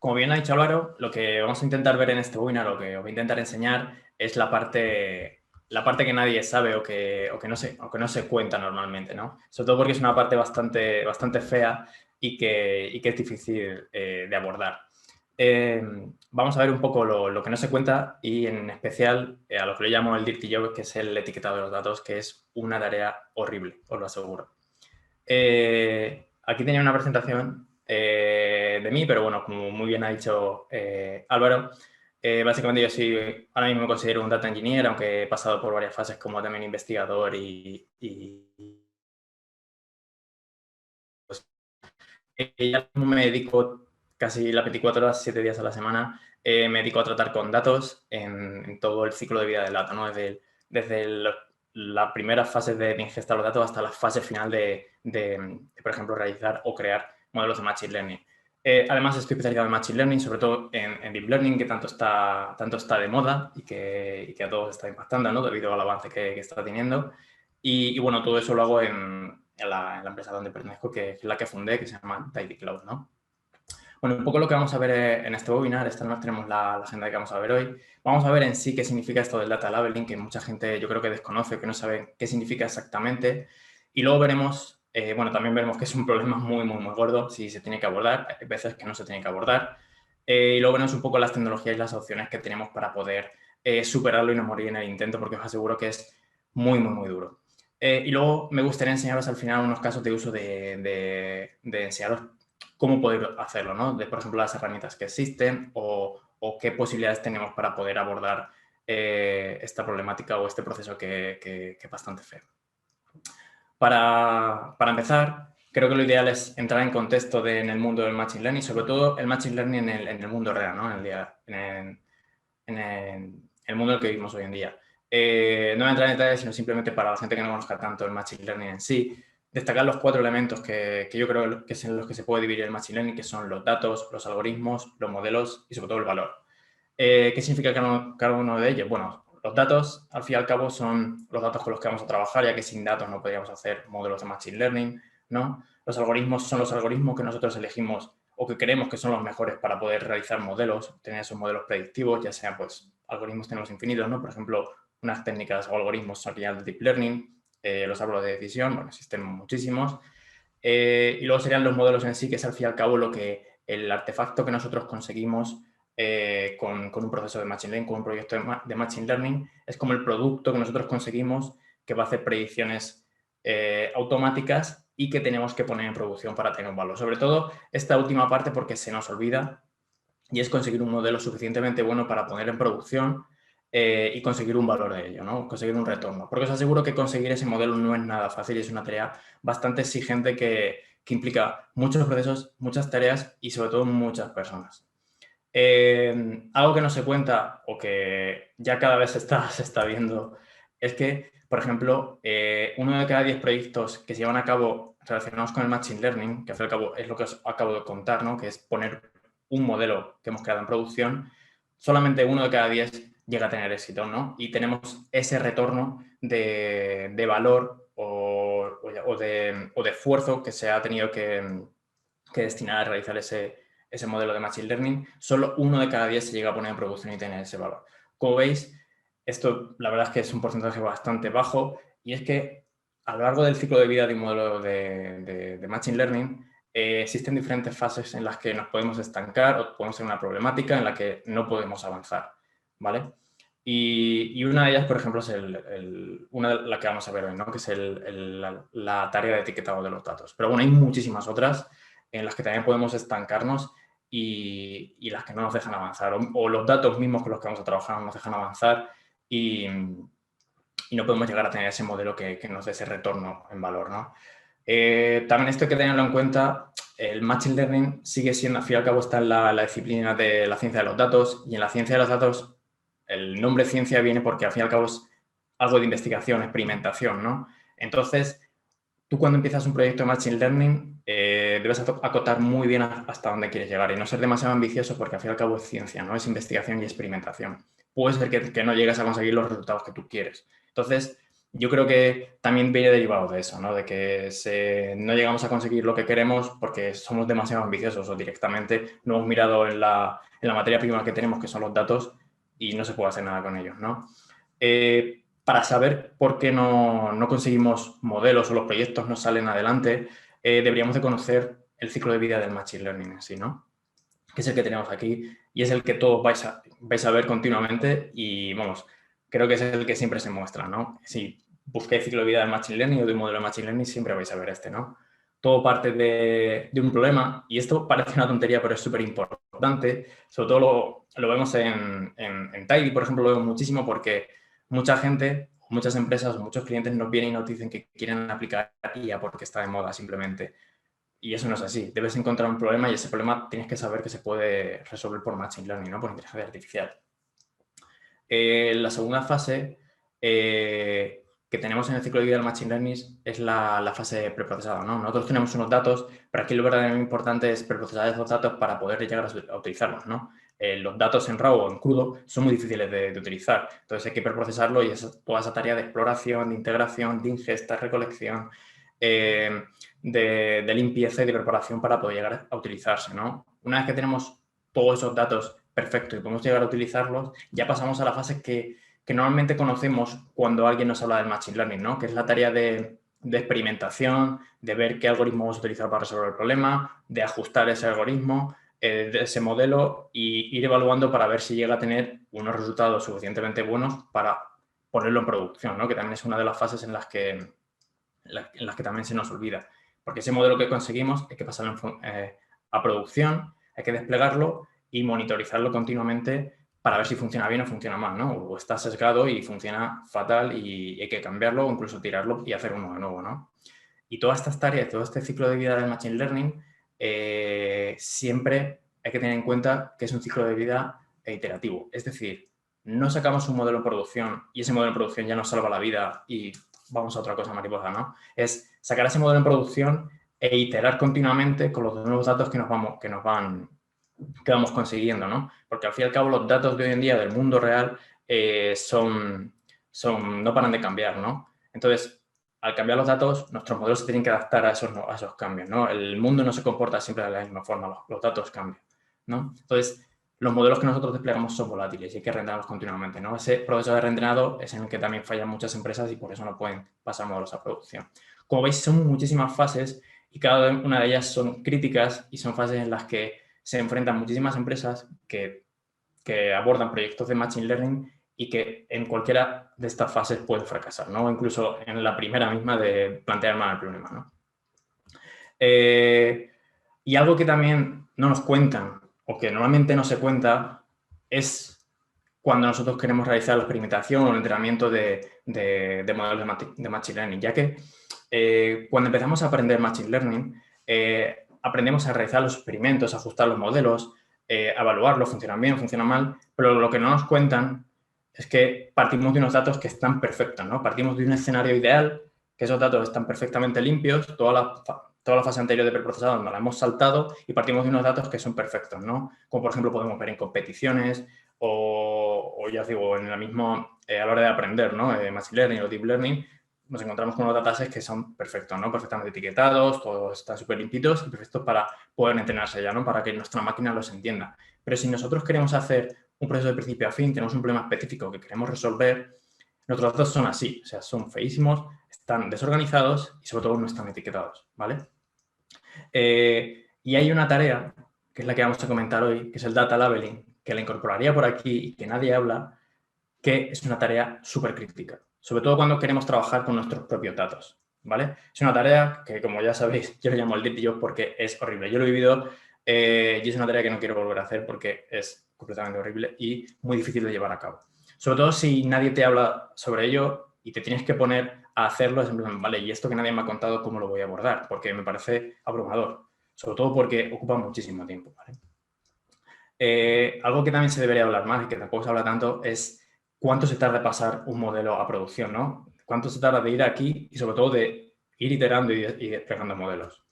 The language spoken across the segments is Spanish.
Como bien ha dicho Álvaro, lo que vamos a intentar ver en este webinar, lo que os voy a intentar enseñar es la parte que nadie sabe o que no se cuenta normalmente, ¿no? Sobre todo porque es una parte bastante fea y que es difícil de abordar. Vamos a ver un poco lo que no se cuenta y en especial a lo que le llamo el dirty job, que es el etiquetado de los datos, que es una tarea horrible, os lo aseguro. Aquí tenía una presentación de mí, pero bueno, como muy bien ha dicho Álvaro, básicamente yo ahora mismo me considero un data engineer, aunque he pasado por varias fases como también investigador ya mismo me dedico casi las 24 horas, 7 días a la semana, me dedico a tratar con datos en todo el ciclo de vida del dato, ¿no? Desde las primeras fases de ingesta de los datos hasta la fase final de, por ejemplo, realizar o crear modelos de Machine Learning. Además, estoy especializado en Machine Learning, sobre todo en Deep Learning, que tanto está de moda y que a todos está impactando, ¿no? Debido al avance que está teniendo. Y bueno, todo eso lo hago en la empresa donde pertenezco, que es la que fundé, que se llama Tidy Cloud, ¿no? Bueno, un poco lo que vamos a ver en este webinar, esta no tenemos la agenda que vamos a ver hoy. Vamos a ver en sí qué significa esto del data labeling, que mucha gente yo creo que desconoce, que no sabe qué significa exactamente. Y luego veremos, bueno, también veremos que es un problema muy gordo, si se tiene que abordar, hay veces que no se tiene que abordar. Y luego veremos un poco las tecnologías y las opciones que tenemos para poder superarlo y no morir en el intento, porque os aseguro que es muy duro. Y luego me gustaría enseñaros al final unos casos de uso de enseñaros cómo poder hacerlo, ¿no? Por ejemplo, las herramientas que existen o qué posibilidades tenemos para poder abordar esta problemática o este proceso que es bastante feo. Para empezar, creo que lo ideal es entrar en contexto en el mundo del Machine Learning, sobre todo el Machine Learning en el mundo real, ¿no? En el mundo en el que vivimos hoy en día. No voy a entrar en detalles, sino simplemente para la gente que no conozca tanto el Machine Learning en sí, destacar los 4 elementos que yo creo que son los que se puede dividir el Machine Learning, que son los datos, los algoritmos, los modelos y sobre todo el valor. ¿Qué significa cada uno de ellos? Bueno, los datos, al fin y al cabo, son los datos con los que vamos a trabajar, ya que sin datos no podríamos hacer modelos de Machine Learning, ¿no? Los algoritmos son los algoritmos que nosotros elegimos o que creemos que son los mejores para poder realizar modelos, tener esos modelos predictivos, ya sean, pues, algoritmos tenemos infinitos, ¿no? Por ejemplo, unas técnicas o algoritmos serían de Deep Learning, los árboles de decisión, bueno, existen muchísimos. Y luego serían los modelos en sí, que es al fin y al cabo el artefacto que nosotros conseguimos con un proceso de Machine Learning, con un proyecto de Machine Learning. Es como el producto que nosotros conseguimos que va a hacer predicciones automáticas y que tenemos que poner en producción para tener un valor. Sobre todo esta última parte porque se nos olvida y es conseguir un modelo suficientemente bueno para poner en producción y conseguir un valor de ello, ¿no? Conseguir un retorno. Porque os aseguro que conseguir ese modelo no es nada fácil y es una tarea bastante exigente que implica muchos procesos, muchas tareas y sobre todo muchas personas. Algo que no se cuenta o que ya cada vez se está viendo es que, por ejemplo, 1 de cada 10 proyectos que se llevan a cabo relacionados con el Machine Learning, que al fin y al cabo es lo que os acabo de contar, ¿no? Que es poner un modelo que hemos creado en producción, solamente 1 de cada 10 llega a tener éxito, ¿no? Y tenemos ese retorno de valor o de esfuerzo que se ha tenido que destinar a realizar ese modelo de Machine Learning, solo 1 de cada 10 se llega a poner en producción y tener ese valor. Como veis, esto la verdad es que es un porcentaje bastante bajo y es que a lo largo del ciclo de vida de un modelo de Machine Learning existen diferentes fases en las que nos podemos estancar o podemos tener una problemática en la que no podemos avanzar, ¿vale? Y una de ellas, por ejemplo, es una de las que vamos a ver hoy, ¿no? Que es la tarea de etiquetado de los datos. Pero bueno, hay muchísimas otras en las que también podemos estancarnos y las que no nos dejan avanzar. O los datos mismos con los que vamos a trabajar no nos dejan avanzar y no podemos llegar a tener ese modelo que nos dé ese retorno en valor, ¿no? También esto hay que tenerlo en cuenta. El Machine Learning sigue siendo, al fin y al cabo, está en la disciplina de la ciencia de los datos y en la ciencia de los datos el nombre ciencia viene porque al fin y al cabo es algo de investigación, experimentación, ¿no? Entonces, tú cuando empiezas un proyecto de Machine Learning debes acotar muy bien hasta dónde quieres llegar y no ser demasiado ambicioso porque al fin y al cabo es ciencia, ¿no? Es investigación y experimentación. Puede ser que no llegues a conseguir los resultados que tú quieres. Entonces, yo creo que también viene derivado de eso, ¿no? De que no llegamos a conseguir lo que queremos porque somos demasiado ambiciosos o directamente no hemos mirado en la materia prima que tenemos, que son los datos, y no se puede hacer nada con ellos, ¿no? Para saber por qué no conseguimos modelos o los proyectos no salen adelante, deberíamos de conocer el ciclo de vida del Machine Learning en sí, ¿no? Que es el que tenemos aquí y es el que todos vais a ver continuamente y, vamos, creo que es el que siempre se muestra, ¿no? Si buscáis ciclo de vida del Machine Learning o de un modelo de Machine Learning, siempre vais a ver este, ¿no? Todo parte de un problema y esto parece una tontería, pero es súper importante. Sobre todo lo vemos en Tidy, por ejemplo, lo vemos muchísimo porque mucha gente, muchas empresas o muchos clientes nos vienen y nos dicen que quieren aplicar IA porque está de moda simplemente. Y eso no es así. Debes encontrar un problema y ese problema tienes que saber que se puede resolver por Machine Learning, ¿no? Por inteligencia artificial. La segunda fase que tenemos en el ciclo de vida del Machine Learning es la fase preprocesada, ¿no? Nosotros tenemos unos datos, pero aquí lo verdaderamente importante es preprocesar esos datos para poder llegar a utilizarlos, ¿no? Los datos en RAW o en crudo son muy difíciles de utilizar. Entonces hay que preprocesarlo y toda esa tarea de exploración, de integración, de ingesta, recolección, de limpieza y de preparación para poder llegar a utilizarse, ¿no? Una vez que tenemos todos esos datos perfectos y podemos llegar a utilizarlos, ya pasamos a la fase que normalmente conocemos cuando alguien nos habla del Machine Learning, ¿no? Que es la tarea de experimentación, de ver qué algoritmo vamos a utilizar para resolver el problema, de ajustar ese algoritmo, de ese modelo y ir evaluando para ver si llega a tener unos resultados suficientemente buenos para ponerlo en producción, ¿no? Que también es una de las fases en las que también se nos olvida. Porque ese modelo que conseguimos hay que pasarlo a producción, hay que desplegarlo y monitorizarlo continuamente para ver si funciona bien o funciona mal, ¿no? O está sesgado y funciona fatal y hay que cambiarlo o incluso tirarlo y hacer uno de nuevo, ¿no? Y todas estas tareas, todo este ciclo de vida del Machine Learning, siempre hay que tener en cuenta que es un ciclo de vida iterativo. Es decir, no sacamos un modelo en producción y ese modelo en producción ya nos salva la vida y vamos a otra cosa mariposa, ¿no? Es sacar ese modelo en producción e iterar continuamente con los nuevos datos que vamos consiguiendo, ¿no? Porque al fin y al cabo los datos de hoy en día del mundo real no paran de cambiar, ¿no? Entonces, al cambiar los datos, nuestros modelos se tienen que adaptar a esos cambios, ¿no? El mundo no se comporta siempre de la misma forma, los datos cambian, ¿no? Entonces, los modelos que nosotros desplegamos son volátiles y hay que renderarlos continuamente, ¿no? Ese proceso de renderado es en el que también fallan muchas empresas y por eso no pueden pasar modelos a producción. Como veis, son muchísimas fases y cada una de ellas son críticas y son fases en las que se enfrentan muchísimas empresas que abordan proyectos de Machine Learning y que en cualquiera de estas fases pueden fracasar, ¿no? Incluso en la primera misma de plantear mal el problema, ¿no? Y algo que también no nos cuentan o que normalmente no se cuenta es cuando nosotros queremos realizar la experimentación o el entrenamiento de modelos de Machine Learning, ya que cuando empezamos a aprender Machine Learning, aprendemos a realizar los experimentos, a ajustar los modelos, a evaluarlos, funcionan bien, funcionan mal, pero lo que no nos cuentan es que partimos de unos datos que están perfectos, ¿no? Partimos de un escenario ideal, que esos datos están perfectamente limpios, toda la fase anterior de preprocesado nos la hemos saltado y partimos de unos datos que son perfectos, ¿no? Como por ejemplo podemos ver en competiciones o ya os digo, en la misma, a la hora de aprender, ¿no? Machine Learning o Deep Learning, nos encontramos con unos datasets que son perfectos, ¿no? Perfectamente etiquetados, todos están súper limpitos y perfectos para poder entrenarse ya, ¿no? Para que nuestra máquina los entienda. Pero si nosotros queremos hacer un proceso de principio a fin, tenemos un problema específico que queremos resolver, nuestros datos son así, o sea, son feísimos, están desorganizados y sobre todo no están etiquetados, ¿vale? Y hay una tarea, que es la que vamos a comentar hoy, que es el Data Labeling, que la incorporaría por aquí y que nadie habla, que es una tarea súper crítica, sobre todo cuando queremos trabajar con nuestros propios datos, ¿vale? Es una tarea que, como ya sabéis, yo le llamo el dirty job porque es horrible. Yo lo he vivido y es una tarea que no quiero volver a hacer porque es completamente horrible y muy difícil de llevar a cabo. Sobre todo si nadie te habla sobre ello y te tienes que poner a hacerlo, es en plan, vale, y esto que nadie me ha contado, ¿cómo lo voy a abordar? Porque me parece abrumador, sobre todo porque ocupa muchísimo tiempo, ¿vale? Algo que también se debería hablar más y que tampoco se habla tanto es cuánto se tarda en pasar un modelo a producción, ¿no? Cuánto se tarda de ir aquí y sobre todo de ir iterando y desplegando modelos.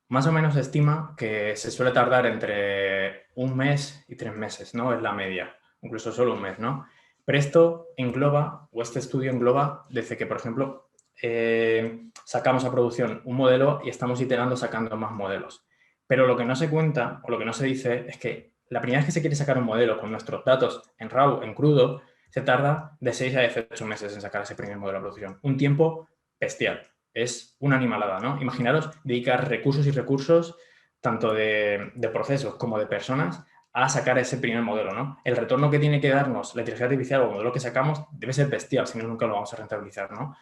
Más o menos se estima que se suele tardar entre un mes y 3 meses, ¿no? Es la media, incluso solo un mes, ¿no? Pero esto engloba, o este estudio engloba, desde que, por ejemplo, sacamos a producción un modelo y estamos iterando sacando más modelos. Pero lo que no se cuenta, o lo que no se dice, es que la primera vez que se quiere sacar un modelo con nuestros datos en RAW, en crudo, se tarda de 6 a 18 meses en sacar ese primer modelo a producción. Un tiempo bestial. Es una animalada, ¿no? Imaginaros dedicar recursos y recursos, tanto de procesos como de personas, a sacar ese primer modelo, ¿no? El retorno que tiene que darnos la inteligencia artificial o el modelo que sacamos debe ser bestial, si no, nunca lo vamos a rentabilizar, ¿no?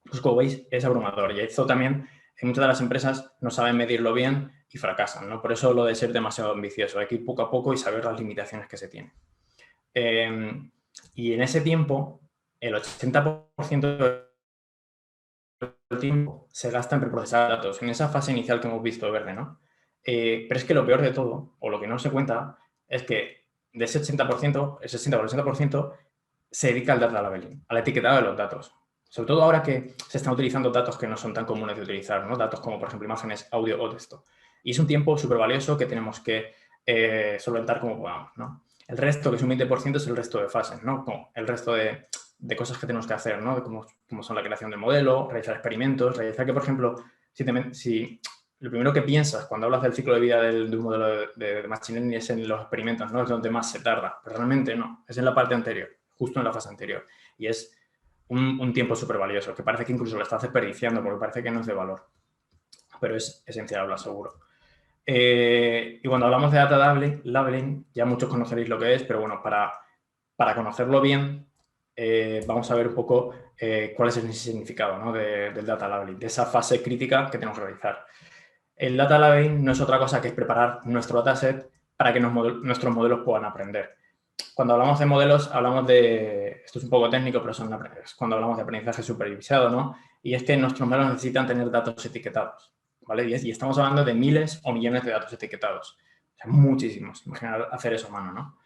Pues como veis, es abrumador. Y esto también, en muchas de las empresas no saben medirlo bien y fracasan, ¿no? Por eso lo de ser demasiado ambicioso. Hay que ir poco a poco y saber las limitaciones que se tienen. Y en ese tiempo, el 80% del tiempo se gasta en preprocesar datos, en esa fase inicial que hemos visto de verde, ¿no? Pero es que lo peor de todo, o lo que no se cuenta, es que de ese 80%, el 60 o el 80% se dedica al data labeling, al etiquetado de los datos. Sobre todo ahora que se están utilizando datos que no son tan comunes de utilizar, ¿no? Datos como, por ejemplo, imágenes, audio o texto. Y es un tiempo súper valioso que tenemos que solventar como podamos, ¿no? El resto, que es un 20%, es el resto de fases, ¿no? Como el resto de cosas que tenemos que hacer, ¿no? Como son la creación de modelo, realizar experimentos, realizar que, por ejemplo, si lo primero que piensas cuando hablas del ciclo de vida de un modelo de Machine Learning es en los experimentos, ¿no? Es donde más se tarda, pero realmente no, es en la parte anterior, justo en la fase anterior. Y es un tiempo súper valioso, que parece que incluso lo estás desperdiciando porque parece que no es de valor, pero es esencial, lo aseguro. Y cuando hablamos de data labeling, ya muchos conoceréis lo que es, pero bueno, para conocerlo bien, vamos a ver un poco cuál es el significado, ¿no? del data labeling, de esa fase crítica que tenemos que realizar. El data labeling no es otra cosa que es preparar nuestro dataset para que nuestros modelos puedan aprender. Cuando hablamos de modelos, hablamos de, esto es un poco técnico, pero es cuando hablamos de aprendizaje supervisado, ¿no? Y es que nuestros modelos necesitan tener datos etiquetados, ¿vale? Y estamos hablando de miles o millones de datos etiquetados. O sea, muchísimos. Imaginar hacer eso a mano, ¿no?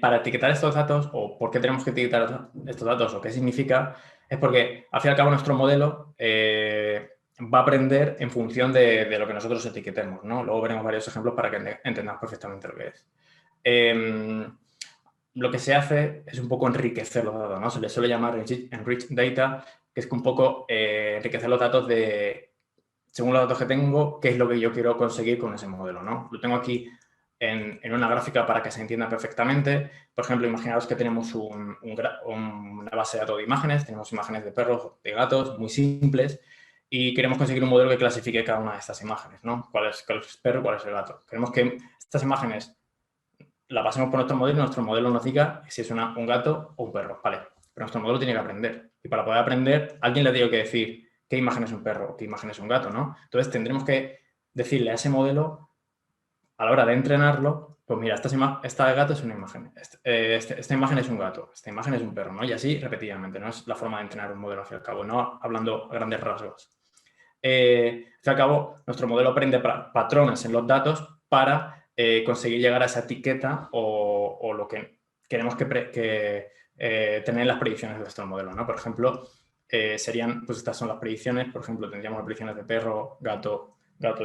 Para etiquetar estos datos, o por qué tenemos que etiquetar estos datos, o qué significa, es porque, al fin y al cabo, nuestro modelo va a aprender en función de lo que nosotros etiquetemos, ¿no? Luego veremos varios ejemplos para que entendamos perfectamente lo que es. Lo que se hace es un poco enriquecer los datos, ¿no? Se le suele llamar enrich data, que es un poco enriquecer los datos según los datos que tengo, qué es lo que yo quiero conseguir con ese modelo, ¿no? Lo tengo aquí en una gráfica para que se entienda perfectamente. Por ejemplo, imaginaos que tenemos una base de datos de imágenes, tenemos imágenes de perros, de gatos, muy simples, y queremos conseguir un modelo que clasifique cada una de estas imágenes, ¿no? ¿Cuál es el perro, cuál es el gato? Queremos que estas imágenes la pasemos por nuestro modelo nos diga si es un gato o un perro, ¿vale? Pero nuestro modelo tiene que aprender. Y para poder aprender, alguien le tiene que decir qué imagen es un perro, qué imagen es un gato, ¿no? Entonces tendremos que decirle a ese modelo, a la hora de entrenarlo, pues mira, esta gato es una imagen, esta imagen es un gato, esta imagen es un perro, ¿no? Y así repetidamente, ¿no? Es la forma de entrenar un modelo, al fin y al cabo, no hablando a grandes rasgos. Al fin y al cabo, nuestro modelo aprende patrones en los datos para conseguir llegar a esa etiqueta o lo que queremos tener en las predicciones de nuestro modelo, ¿no? Por ejemplo, pues estas son las predicciones, por ejemplo, tendríamos las predicciones de perro, gato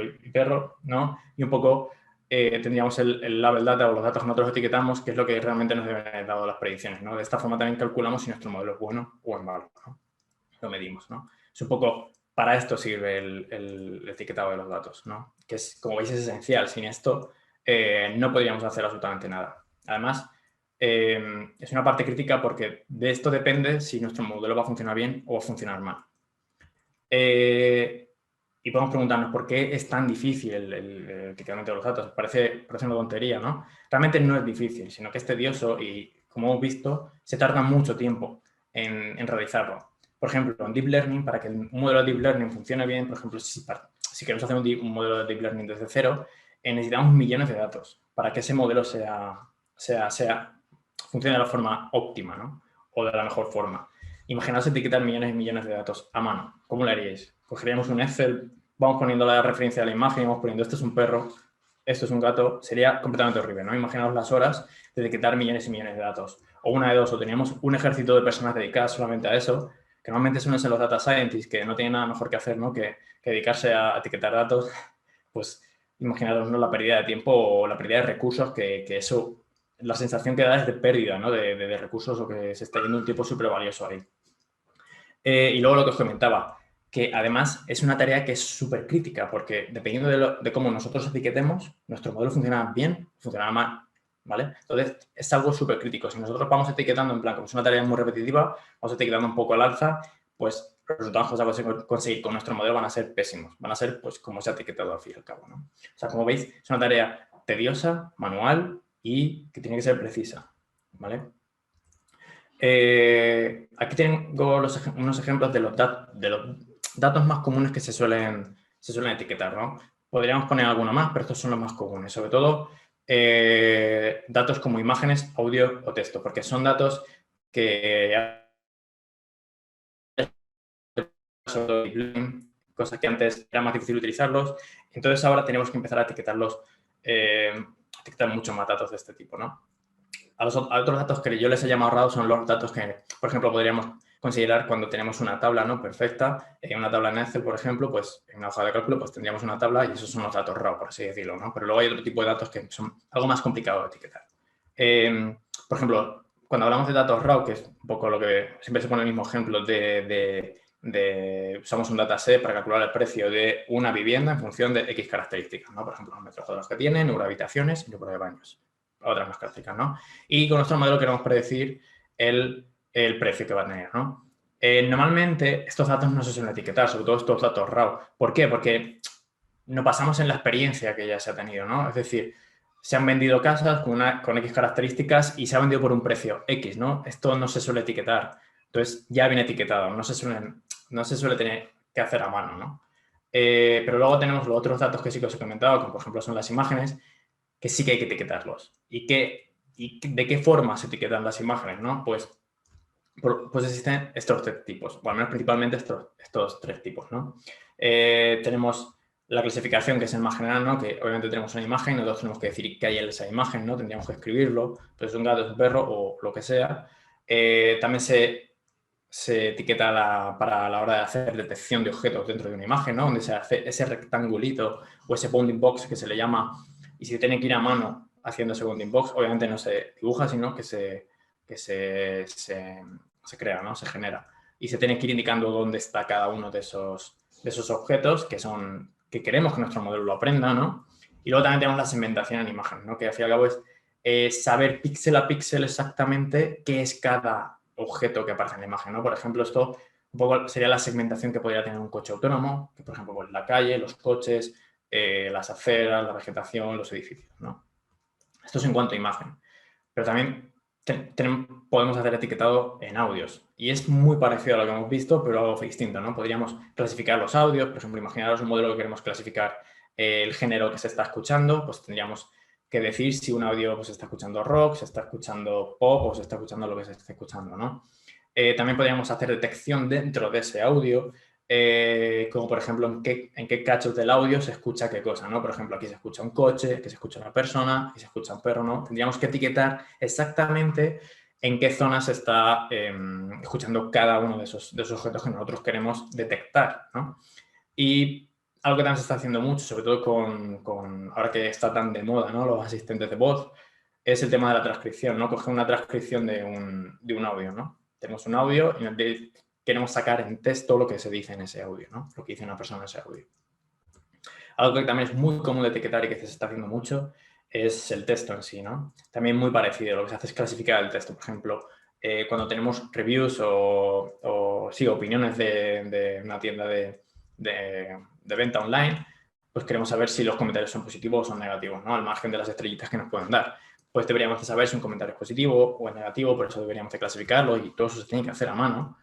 y perro, ¿no? Y un poco tendríamos el label data o los datos que nosotros etiquetamos, que es lo que realmente nos deben haber dado las predicciones, ¿no? De esta forma también calculamos si nuestro modelo es bueno o es malo, ¿no? Lo medimos, ¿no? Es un poco, para esto sirve el etiquetado de los datos, ¿no? Que es, como veis, es esencial. Sin esto no podríamos hacer absolutamente nada. Además, es una parte crítica porque de esto depende si nuestro modelo va a funcionar bien o va a funcionar mal. Y podemos preguntarnos por qué es tan difícil el etiquetamiento de los datos. Parece una tontería, ¿no? Realmente no es difícil, sino que es tedioso y, como hemos visto, se tarda mucho tiempo en realizarlo. Por ejemplo, en Deep Learning, para que un modelo de Deep Learning funcione bien, por ejemplo, si queremos hacer un modelo de Deep Learning desde cero, necesitamos millones de datos para que ese modelo funcione de la forma óptima, ¿no? O de la mejor forma. Imaginaos etiquetar millones y millones de datos a mano. ¿Cómo lo haríais? Cogeríamos un Excel, vamos poniendo la referencia de la imagen, vamos poniendo esto es un perro, esto es un gato. Sería completamente horrible, ¿no? Imaginaos las horas de etiquetar millones y millones de datos. O una de dos, o teníamos un ejército de personas dedicadas solamente a eso, que normalmente son los data scientists, que no tienen nada mejor que hacer, ¿no? Que dedicarse a etiquetar datos, pues imaginaros, ¿no?, la pérdida de tiempo o la pérdida de recursos que eso, la sensación que da es de pérdida, ¿no?, de recursos o que se está yendo un tiempo súper valioso ahí. Y luego lo que os comentaba, que además es una tarea que es súper crítica, porque dependiendo de cómo nosotros etiquetemos, nuestro modelo funcionará bien, funcionará mal, ¿vale? Entonces, es algo súper crítico. Si nosotros vamos etiquetando en plan, como es una tarea muy repetitiva, vamos etiquetando un poco al alza, pues los resultados que vamos a conseguir con nuestro modelo van a ser pésimos. Van a ser, pues, como se ha etiquetado al fin y al cabo, ¿no? O sea, como veis, es una tarea tediosa, manual y que tiene que ser precisa, ¿vale? Aquí tengo unos ejemplos de los datos más comunes que se suelen etiquetar, ¿no? Podríamos poner alguno más, pero estos son los más comunes. Sobre todo, datos como imágenes, audio o texto, porque son datos que cosas que antes era más difícil utilizarlos. Entonces, ahora tenemos que empezar a etiquetar mucho más datos de este tipo, ¿no? A otros datos que yo les he llamado raros son los datos que, por ejemplo, podríamos considerar cuando tenemos una tabla, ¿no?, perfecta. En una tabla en Excel, por ejemplo, pues en una hoja de cálculo pues tendríamos una tabla y esos son los datos raw, por así decirlo, ¿no? Pero luego hay otro tipo de datos que son algo más complicado de etiquetar. Por ejemplo, cuando hablamos de datos raw, que es un poco lo que siempre se pone el mismo ejemplo usamos un dataset para calcular el precio de una vivienda en función de X características, ¿no? Por ejemplo, los metros cuadrados que tiene, número de habitaciones y número de baños. Otras más características, ¿no? Y con nuestro modelo queremos predecir el precio que va a tener, ¿no? Normalmente estos datos no se suelen etiquetar, sobre todo estos datos raw. ¿Por qué? Porque no pasamos en la experiencia que ya se ha tenido, ¿no? Es decir, se han vendido casas con X características y se ha vendido por un precio X, ¿no? Esto no se suele etiquetar. Entonces, ya viene etiquetado, no se suele tener que hacer a mano, ¿no? Pero luego tenemos los otros datos que sí que os he comentado, como por ejemplo son las imágenes, que sí que hay que etiquetarlos. ¿Y de qué forma se etiquetan las imágenes, no? Pues existen estos tres tipos, o al menos principalmente estos tres tipos, ¿no? Tenemos la clasificación, que es el más general, ¿no? Que obviamente tenemos una imagen, nosotros tenemos que decir qué hay en esa imagen, ¿no? Tendríamos que escribirlo, pues es un gato, es un perro o lo que sea. También se etiqueta para la hora de hacer detección de objetos dentro de una imagen, ¿no? Donde se hace ese rectangulito o ese bounding box que se le llama, y si tiene que ir a mano haciendo ese bounding box, obviamente no se dibuja, sino que se crea, ¿no? Se genera. Y se tiene que ir indicando dónde está cada uno de esos objetos que queremos que nuestro modelo lo aprenda, ¿no? Y luego también tenemos la segmentación en imagen, ¿no? Que al fin y al cabo es saber píxel a píxel exactamente qué es cada objeto que aparece en la imagen, ¿no? Por ejemplo, esto un poco sería la segmentación que podría tener un coche autónomo, que por ejemplo, pues, la calle, los coches, las aceras, la vegetación, los edificios, ¿no? Esto es en cuanto a imagen. Pero también podemos hacer etiquetado en audios. Y es muy parecido a lo que hemos visto, pero algo distinto, ¿no? Podríamos clasificar los audios. Por ejemplo, imaginaros un modelo que queremos clasificar el género que se está escuchando, pues tendríamos que decir si un audio pues, se está escuchando rock, se está escuchando pop o se está escuchando lo que se esté escuchando, ¿no? También podríamos hacer detección dentro de ese audio, como por ejemplo en qué cachos del audio se escucha qué cosa, ¿no? Por ejemplo, aquí se escucha un coche, aquí se escucha una persona, aquí se escucha un perro, ¿no? Tendríamos que etiquetar exactamente en qué zona se está escuchando cada uno de esos objetos que nosotros queremos detectar, ¿no? Y algo que también se está haciendo mucho, sobre todo ahora que está tan de moda, ¿no?, los asistentes de voz, es el tema de la transcripción, ¿no? Coger una transcripción de un audio, ¿no? Tenemos un audio y queremos sacar en texto lo que se dice en ese audio, ¿no? Lo que dice una persona en ese audio. Algo que también es muy común de etiquetar y que se está haciendo mucho es el texto en sí, ¿no? También muy parecido. Lo que se hace es clasificar el texto. Por ejemplo, cuando tenemos reviews o opiniones de una tienda de venta online, pues queremos saber si los comentarios son positivos o son negativos, ¿no? Al margen de las estrellitas que nos pueden dar. Pues deberíamos de saber si un comentario es positivo o es negativo, por eso deberíamos de clasificarlo y todo eso se tiene que hacer a mano.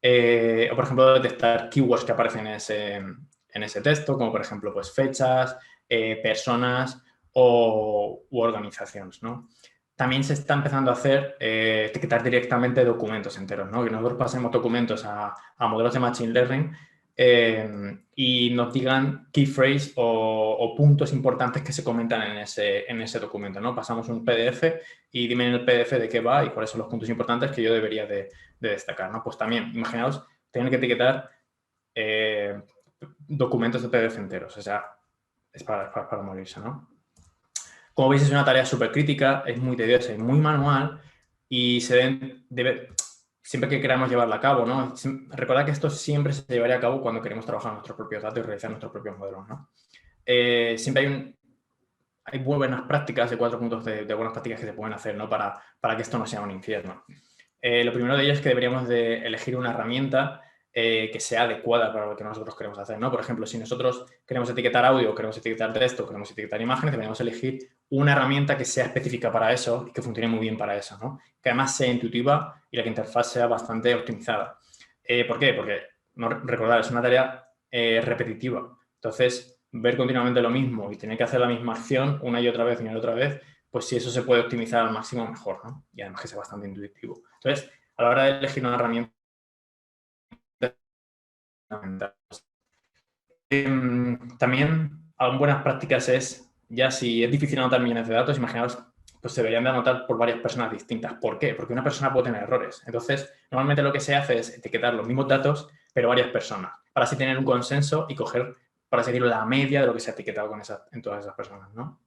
O, por ejemplo, detectar keywords que aparecen en ese texto, como por ejemplo pues, fechas, personas u organizaciones, ¿no? También se está empezando a hacer etiquetar directamente documentos enteros, ¿no? Que nosotros pasemos documentos a modelos de Machine Learning y nos digan key phrase o puntos importantes que se comentan en ese documento, ¿no? Pasamos un PDF y dime en el PDF de qué va y cuáles son los puntos importantes que yo debería de destacar, ¿no? Pues también, imaginaos, tener que etiquetar documentos de PDF enteros. O sea, para morirse, ¿no? Como veis, es una tarea súper crítica, es muy tediosa y muy manual y siempre que queramos llevarla a cabo, ¿no? Recordad que esto siempre se llevaría a cabo cuando queremos trabajar nuestros propios datos y realizar nuestros propios modelos, ¿no? Siempre hay buenas prácticas, hay 4 puntos de buenas prácticas que se pueden hacer, ¿no? Para que esto no sea un infierno. Lo primero de ello es que deberíamos de elegir una herramienta que sea adecuada para lo que nosotros queremos hacer, ¿no? Por ejemplo, si nosotros queremos etiquetar audio, queremos etiquetar texto, queremos etiquetar imágenes, deberíamos elegir una herramienta que sea específica para eso y que funcione muy bien para eso, ¿no? Que además sea intuitiva y la interfaz sea bastante optimizada. ¿Por qué? Porque, recordad, es una tarea repetitiva. Entonces, ver continuamente lo mismo y tener que hacer la misma acción una y otra vez, pues si eso se puede optimizar al máximo, mejor, ¿no? Y además que sea bastante intuitivo. Entonces, a la hora de elegir una herramienta, también buenas prácticas es, ya si es difícil anotar millones de datos, imaginaos, pues se deberían de anotar por varias personas distintas. ¿Por qué? Porque una persona puede tener errores. Entonces, normalmente lo que se hace es etiquetar los mismos datos, pero varias personas, para así tener un consenso y coger, para así decirlo, la media de lo que se ha etiquetado en todas esas personas, ¿no?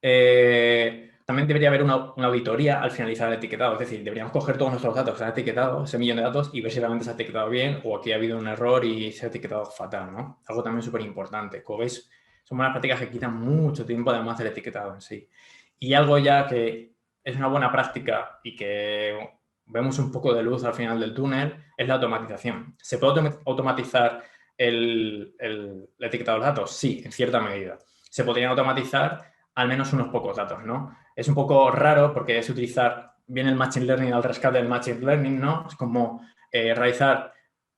También debería haber una auditoría al finalizar el etiquetado. Es decir, deberíamos coger todos nuestros datos que se han etiquetado, ese millón de datos, y ver si realmente se ha etiquetado bien o aquí ha habido un error y se ha etiquetado fatal, ¿no? Algo también súper importante. Como veis, son buenas prácticas que quitan mucho tiempo además del etiquetado en sí. Y algo ya que es una buena práctica y que vemos un poco de luz al final del túnel es la automatización. ¿Se puede automatizar el etiquetado de los datos? Sí, en cierta medida. Se podrían automatizar al menos unos pocos datos, ¿no? Es un poco raro porque es utilizar bien el Machine Learning al rescate del Machine Learning, ¿no? Es como realizar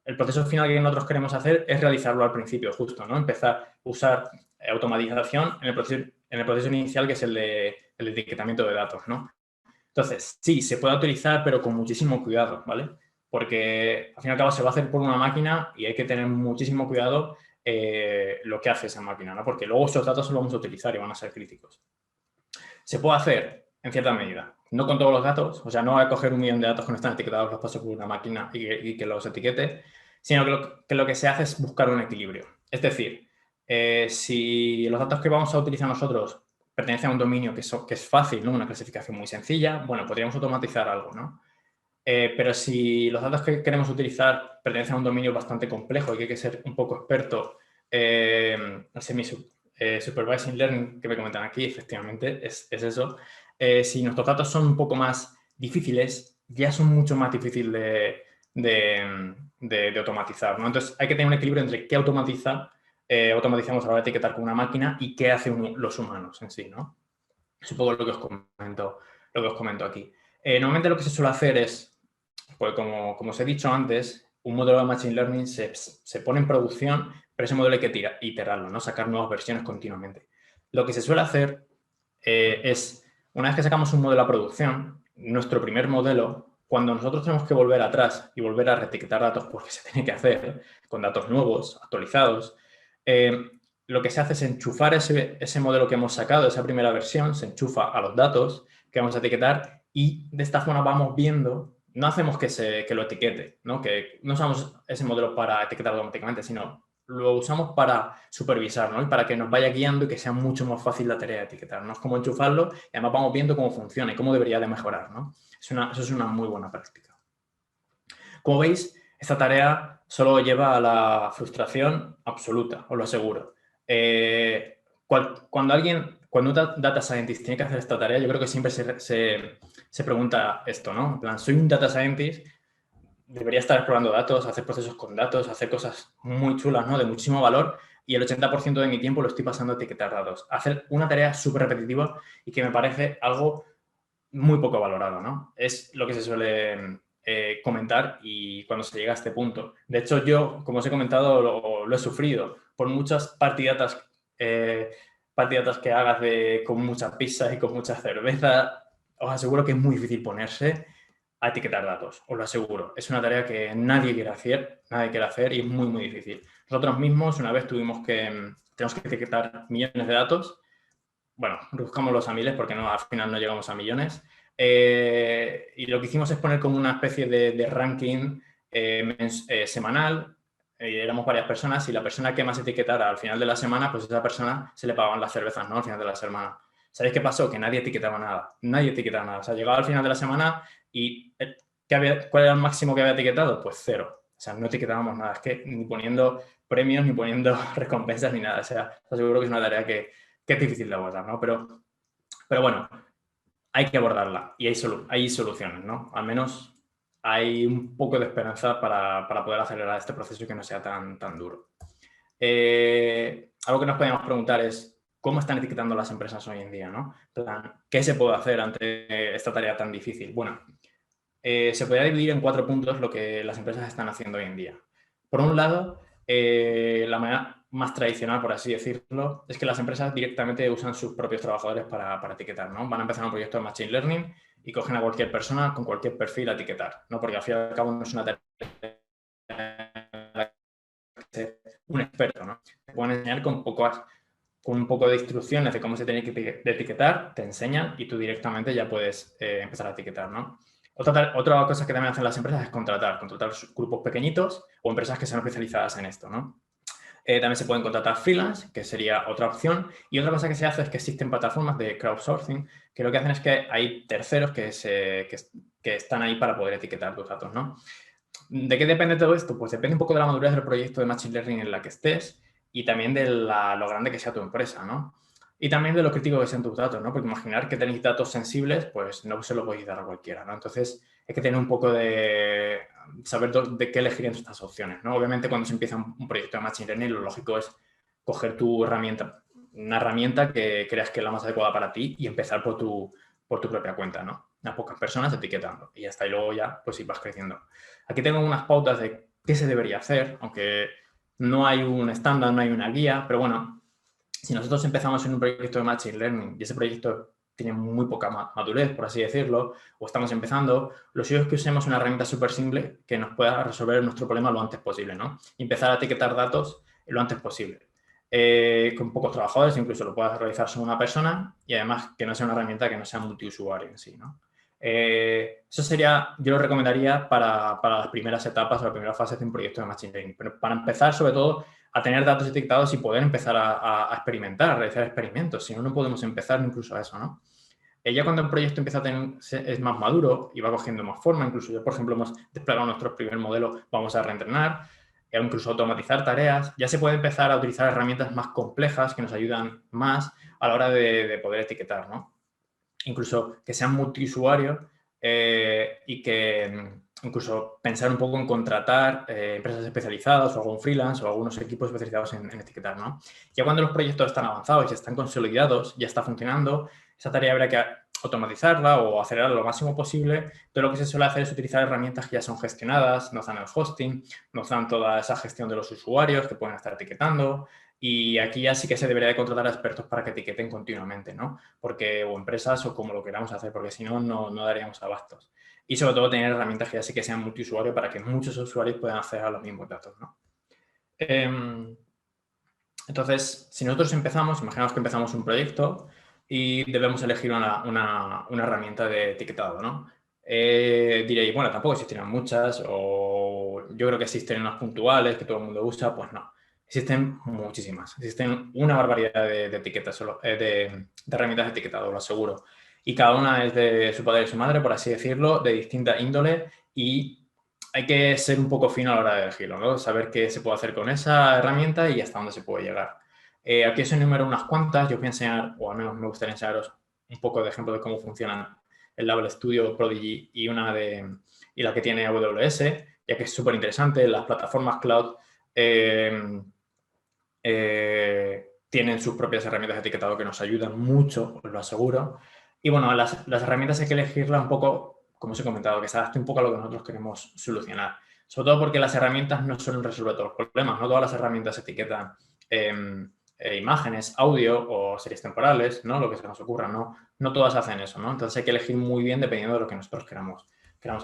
el proceso final que nosotros queremos hacer es realizarlo al principio, justo, ¿no? Empezar a usar automatización en el proceso inicial, que es el etiquetamiento de datos, ¿no? Entonces, sí, se puede utilizar, pero con muchísimo cuidado, ¿vale? Porque al fin y al cabo se va a hacer por una máquina y hay que tener muchísimo cuidado lo que hace esa máquina, ¿no? Porque luego esos datos los vamos a utilizar y van a ser críticos. Se puede hacer en cierta medida, no con todos los datos, o sea, no voy a coger 1 millón de datos que no están etiquetados, los paso por una máquina y que los etiquete, sino que lo que se hace es buscar un equilibrio. Es decir, si los datos que vamos a utilizar nosotros pertenecen a un dominio que es fácil, ¿no? Una clasificación muy sencilla, bueno, podríamos automatizar algo, ¿no? Pero si los datos que queremos utilizar pertenecen a un dominio bastante complejo y que hay que ser un poco experto, supervising learning que me comentan aquí, efectivamente, es eso. Si nuestros datos son un poco más difíciles, ya son mucho más difíciles de automatizar, ¿no? Entonces, hay que tener un equilibrio entre qué automatizamos a la hora de etiquetar con una máquina y qué hacen los humanos en sí, ¿no? Es un poco lo que os comento aquí. Normalmente lo que se suele hacer es, pues como os he dicho antes, un modelo de Machine Learning se pone en producción, pero ese modelo hay que iterarlo, ¿no? Sacar nuevas versiones continuamente. Lo que se suele hacer es, una vez que sacamos un modelo a producción, nuestro primer modelo, cuando nosotros tenemos que volver atrás y volver a reetiquetar datos porque se tiene que hacer, con datos nuevos, actualizados, lo que se hace es enchufar ese modelo que hemos sacado, esa primera versión, se enchufa a los datos que vamos a etiquetar y de esta forma vamos viendo, no hacemos que lo etiquete, ¿no? Que no usamos ese modelo para etiquetarlo automáticamente, sino lo usamos para supervisar, ¿no? Y para que nos vaya guiando y que sea mucho más fácil la tarea de etiquetar, ¿no? Es como enchufarlo y además vamos viendo cómo funciona y cómo debería de mejorar, ¿no? Eso es una muy buena práctica. Como veis, esta tarea solo lleva a la frustración absoluta, os lo aseguro. Cuando un data scientist tiene que hacer esta tarea, yo creo que siempre se pregunta esto, ¿no? En plan, soy un data scientist, debería estar explorando datos, hacer procesos con datos, hacer cosas muy chulas, ¿no? De muchísimo valor, y el 80% de mi tiempo lo estoy pasando a etiquetar datos. Hacer una tarea súper repetitiva y que me parece algo muy poco valorado, ¿no? Es lo que se suele comentar y cuando se llega a este punto. De hecho, yo, como os he comentado, lo he sufrido. Por muchas partidatas que hagas con muchas pizzas y con mucha cerveza, os aseguro que es muy difícil ponerse a etiquetar datos, os lo aseguro. Es una tarea que nadie quiere hacer y es muy, muy difícil. Nosotros mismos una vez tenemos que etiquetar millones de datos. Bueno, buscamos a miles porque al final no llegamos a millones. Y lo que hicimos es poner como una especie de ranking semanal éramos varias personas y la persona que más etiquetara al final de la semana, pues a esa persona se le pagaban las cervezas, ¿no? Al final de la semana. ¿Sabéis qué pasó? Que nadie etiquetaba nada. Nadie etiquetaba nada. O sea, llegaba al final de la semana y ¿cuál era el máximo que había etiquetado? Pues 0. O sea, no etiquetábamos nada. Es que ni poniendo premios, ni poniendo recompensas, ni nada. O sea, os aseguro que es una tarea que es difícil de abordar, ¿no? Pero bueno, hay que abordarla y hay soluciones, ¿no? Al menos hay un poco de esperanza para poder acelerar este proceso y que no sea tan duro. Algo que nos podemos preguntar es cómo están etiquetando las empresas hoy en día, ¿no? ¿Qué se puede hacer ante esta tarea tan difícil? Bueno, se podría dividir en 4 puntos lo que las empresas están haciendo hoy en día. Por un lado, la manera más tradicional, por así decirlo, es que las empresas directamente usan sus propios trabajadores para etiquetar, ¿no? Van a empezar un proyecto de Machine Learning y cogen a cualquier persona con cualquier perfil a etiquetar, ¿no? Porque al fin y al cabo no es una tarea un experto, ¿no? Te pueden enseñar con un poco de instrucciones de cómo se tiene que etiquetar, te enseñan y tú directamente ya puedes empezar a etiquetar, ¿no? Otra cosa que también hacen las empresas es contratar grupos pequeñitos o empresas que sean especializadas en esto, ¿no? También se pueden contratar freelance, que sería otra opción. Y otra cosa que se hace es que existen plataformas de crowdsourcing que lo que hacen es que hay terceros que están ahí para poder etiquetar tus datos, ¿no? ¿De qué depende todo esto? Pues depende un poco de la madurez del proyecto de Machine Learning en la que estés y también de lo grande que sea tu empresa, ¿no? Y también de lo crítico que sean tus datos, ¿no? Porque imaginar que tenéis datos sensibles, pues no se lo podéis dar a cualquiera, ¿no? Entonces, hay que tener un poco de saber de qué elegir entre estas opciones, ¿no? Obviamente, cuando se empieza un proyecto de Machine Learning, lo lógico es coger tu herramienta, una herramienta que creas que es la más adecuada para ti y empezar por tu propia cuenta, ¿no? Unas pocas personas etiquetando y ya está. Y luego ya, pues, si vas creciendo. Aquí tengo unas pautas de qué se debería hacer, aunque no hay un estándar, no hay una guía, pero bueno, si nosotros empezamos en un proyecto de Machine Learning y ese proyecto tiene muy poca madurez, por así decirlo, o estamos empezando, lo suyo es que usemos una herramienta súper simple que nos pueda resolver nuestro problema lo antes posible, ¿no? Y empezar a etiquetar datos lo antes posible. Con pocos trabajadores, incluso lo puedas realizar solo una persona y además que no sea una herramienta que no sea multiusuario en sí, ¿no? Eso sería, yo lo recomendaría para las primeras etapas o las primeras fases de un proyecto de Machine Learning. Pero para empezar, sobre todo, a tener datos etiquetados y poder empezar a experimentar, a realizar experimentos. Si no, no podemos empezar incluso a eso, ¿no? Ya cuando el proyecto empieza es más maduro y va cogiendo más forma, incluso yo, por ejemplo, hemos desplegado nuestro primer modelo, vamos a reentrenar, o incluso automatizar tareas, ya se puede empezar a utilizar herramientas más complejas que nos ayudan más a la hora de poder etiquetar, ¿no? Incluso que sean multiusuarios y que incluso pensar un poco en contratar empresas especializadas o algún freelance o algunos equipos especializados en etiquetar, ¿no? Ya cuando los proyectos están avanzados y están consolidados, ya está funcionando, esa tarea habrá que automatizarla o acelerarla lo máximo posible. Todo lo que se suele hacer es utilizar herramientas que ya son gestionadas, nos dan el hosting, nos dan toda esa gestión de los usuarios que pueden estar etiquetando y aquí ya sí que se debería de contratar a expertos para que etiqueten continuamente, ¿no? Porque, o empresas o como lo queramos hacer, porque si no, no daríamos abastos. Y sobre todo tener herramientas que ya sí que sean multiusuario para que muchos usuarios puedan acceder a los mismos datos, ¿no? Entonces, si nosotros imaginamos que empezamos un proyecto y debemos elegir una herramienta de etiquetado, ¿no? Diréis, bueno, tampoco existirán muchas o yo creo que existen unas puntuales que todo el mundo usa, pues no. Existen muchísimas, existen una barbaridad de etiquetas, de herramientas de etiquetado, lo aseguro. Y cada una es de su padre y su madre, por así decirlo, de distinta índole y hay que ser un poco fino a la hora de elegirlo, ¿no? Saber qué se puede hacer con esa herramienta y hasta dónde se puede llegar. Aquí os enumero unas cuantas, yo os voy a enseñar, o al menos me gustaría enseñaros un poco de ejemplo de cómo funcionan el Label Studio, Prodigy y la que tiene AWS, ya que es súper interesante. Las plataformas cloud tienen sus propias herramientas de etiquetado que nos ayudan mucho, os lo aseguro. Y bueno, las herramientas hay que elegirlas un poco, como os he comentado, que se adapte un poco a lo que nosotros queremos solucionar. Sobre todo porque las herramientas no suelen resolver todos los problemas, no todas las herramientas etiquetan imágenes, audio o series temporales, ¿no? Lo que se nos ocurra, no todas hacen eso, ¿no? Entonces hay que elegir muy bien dependiendo de lo que nosotros queramos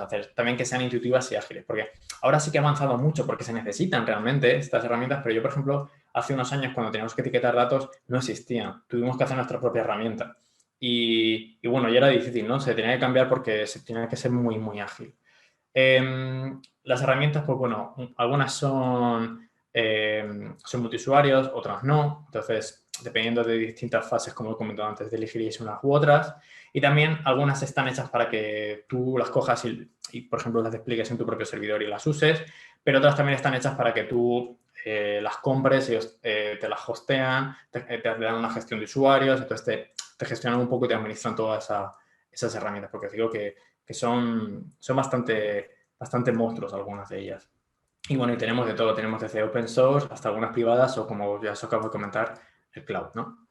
hacer. También que sean intuitivas y ágiles, porque ahora sí que ha avanzado mucho porque se necesitan realmente estas herramientas, pero yo, por ejemplo, hace unos años cuando teníamos que etiquetar datos no existían. Tuvimos que hacer nuestra propia herramienta. Y bueno, ya era difícil, ¿no? Se tenía que cambiar porque se tenía que ser muy, muy ágil. Las herramientas, pues bueno, algunas son son multiusuarios, otras no. Entonces, dependiendo de distintas fases, como he comentado antes, elegiréis unas u otras. Y también algunas están hechas para que tú las cojas y, por ejemplo, las despliegues en tu propio servidor y las uses, pero otras también están hechas para que tú las compres, ellos te las hostean, te dan una gestión de usuarios, entonces te gestionan un poco y te administran todas esas herramientas, porque os digo que son bastante monstruos algunas de ellas. Y bueno, y tenemos de todo, tenemos desde open source hasta algunas privadas o, como ya os acabo de comentar, el cloud, ¿no?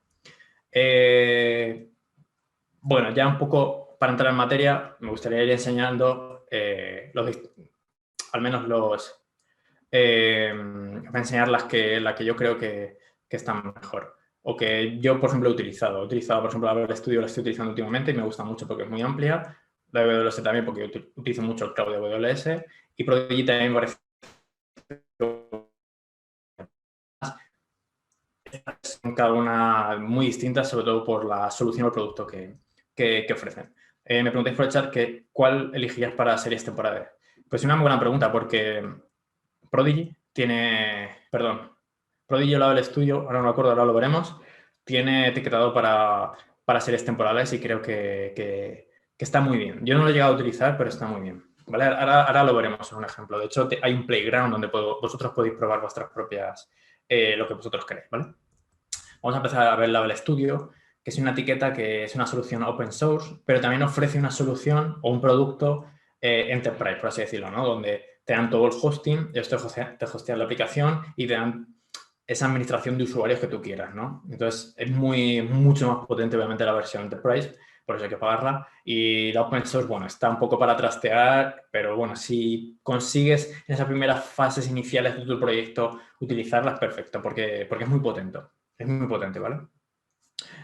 Bueno, ya un poco para entrar en materia, me gustaría ir enseñando al menos voy a enseñar la que yo creo que están mejor. O que yo, por ejemplo, he utilizado. He utilizado, por ejemplo, la AWS Studio, la estoy utilizando últimamente y me gusta mucho porque es muy amplia. La AWS también porque yo utilizo mucho el cloud de AWS. Y Prodigy también me parece cada una muy distinta, sobre todo por la solución o producto que ofrecen. Me preguntáis por el chat que ¿cuál elegirías para series temporales? Pues una muy buena pregunta porque Prodigy Prodigy al lado del estudio, ahora no me acuerdo, ahora lo veremos, tiene etiquetado para series temporales y creo que está muy bien. Yo no lo he llegado a utilizar, pero está muy bien. ¿Vale? Ahora lo veremos en un ejemplo. De hecho, hay un playground donde vosotros podéis probar vuestras propias, lo que vosotros queréis, ¿vale? Vamos a empezar a ver Label Studio, que es una etiqueta que es una solución open source, pero también ofrece una solución o un producto enterprise, por así decirlo, ¿no? Donde te dan todo el hosting, ellos te hostean la aplicación y te dan esa administración de usuarios que tú quieras, ¿no? Entonces, es mucho más potente, obviamente, la versión enterprise, por eso hay que pagarla. Y la open source, bueno, está un poco para trastear, pero bueno, si consigues en esas primeras fases iniciales de tu proyecto utilizarla, es perfecto, porque es muy potente. Es muy potente, ¿vale?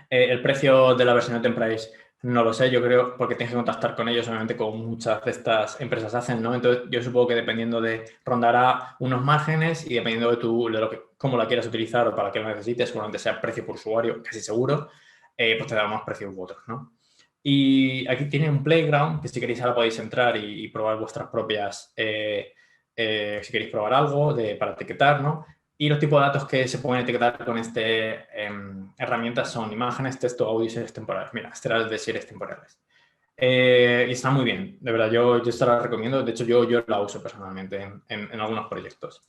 El precio de la versión Enterprise no lo sé, yo creo, porque tienes que contactar con ellos, obviamente, como muchas de estas empresas hacen, ¿no? Entonces, yo supongo que dependiendo rondará unos márgenes y dependiendo cómo la quieras utilizar o para qué lo necesites, seguramente sea precio por usuario, casi seguro, pues te dará más precios u otros, ¿no? Y aquí tiene un playground que si queréis ahora podéis entrar y probar vuestras propias, si queréis probar algo para etiquetar, ¿no? Y los tipos de datos que se pueden etiquetar con esta herramienta son imágenes, texto, audio y series temporales. Mira, este era el de series temporales. Y está muy bien, de verdad, yo esta la recomiendo. De hecho, yo la uso personalmente en algunos proyectos.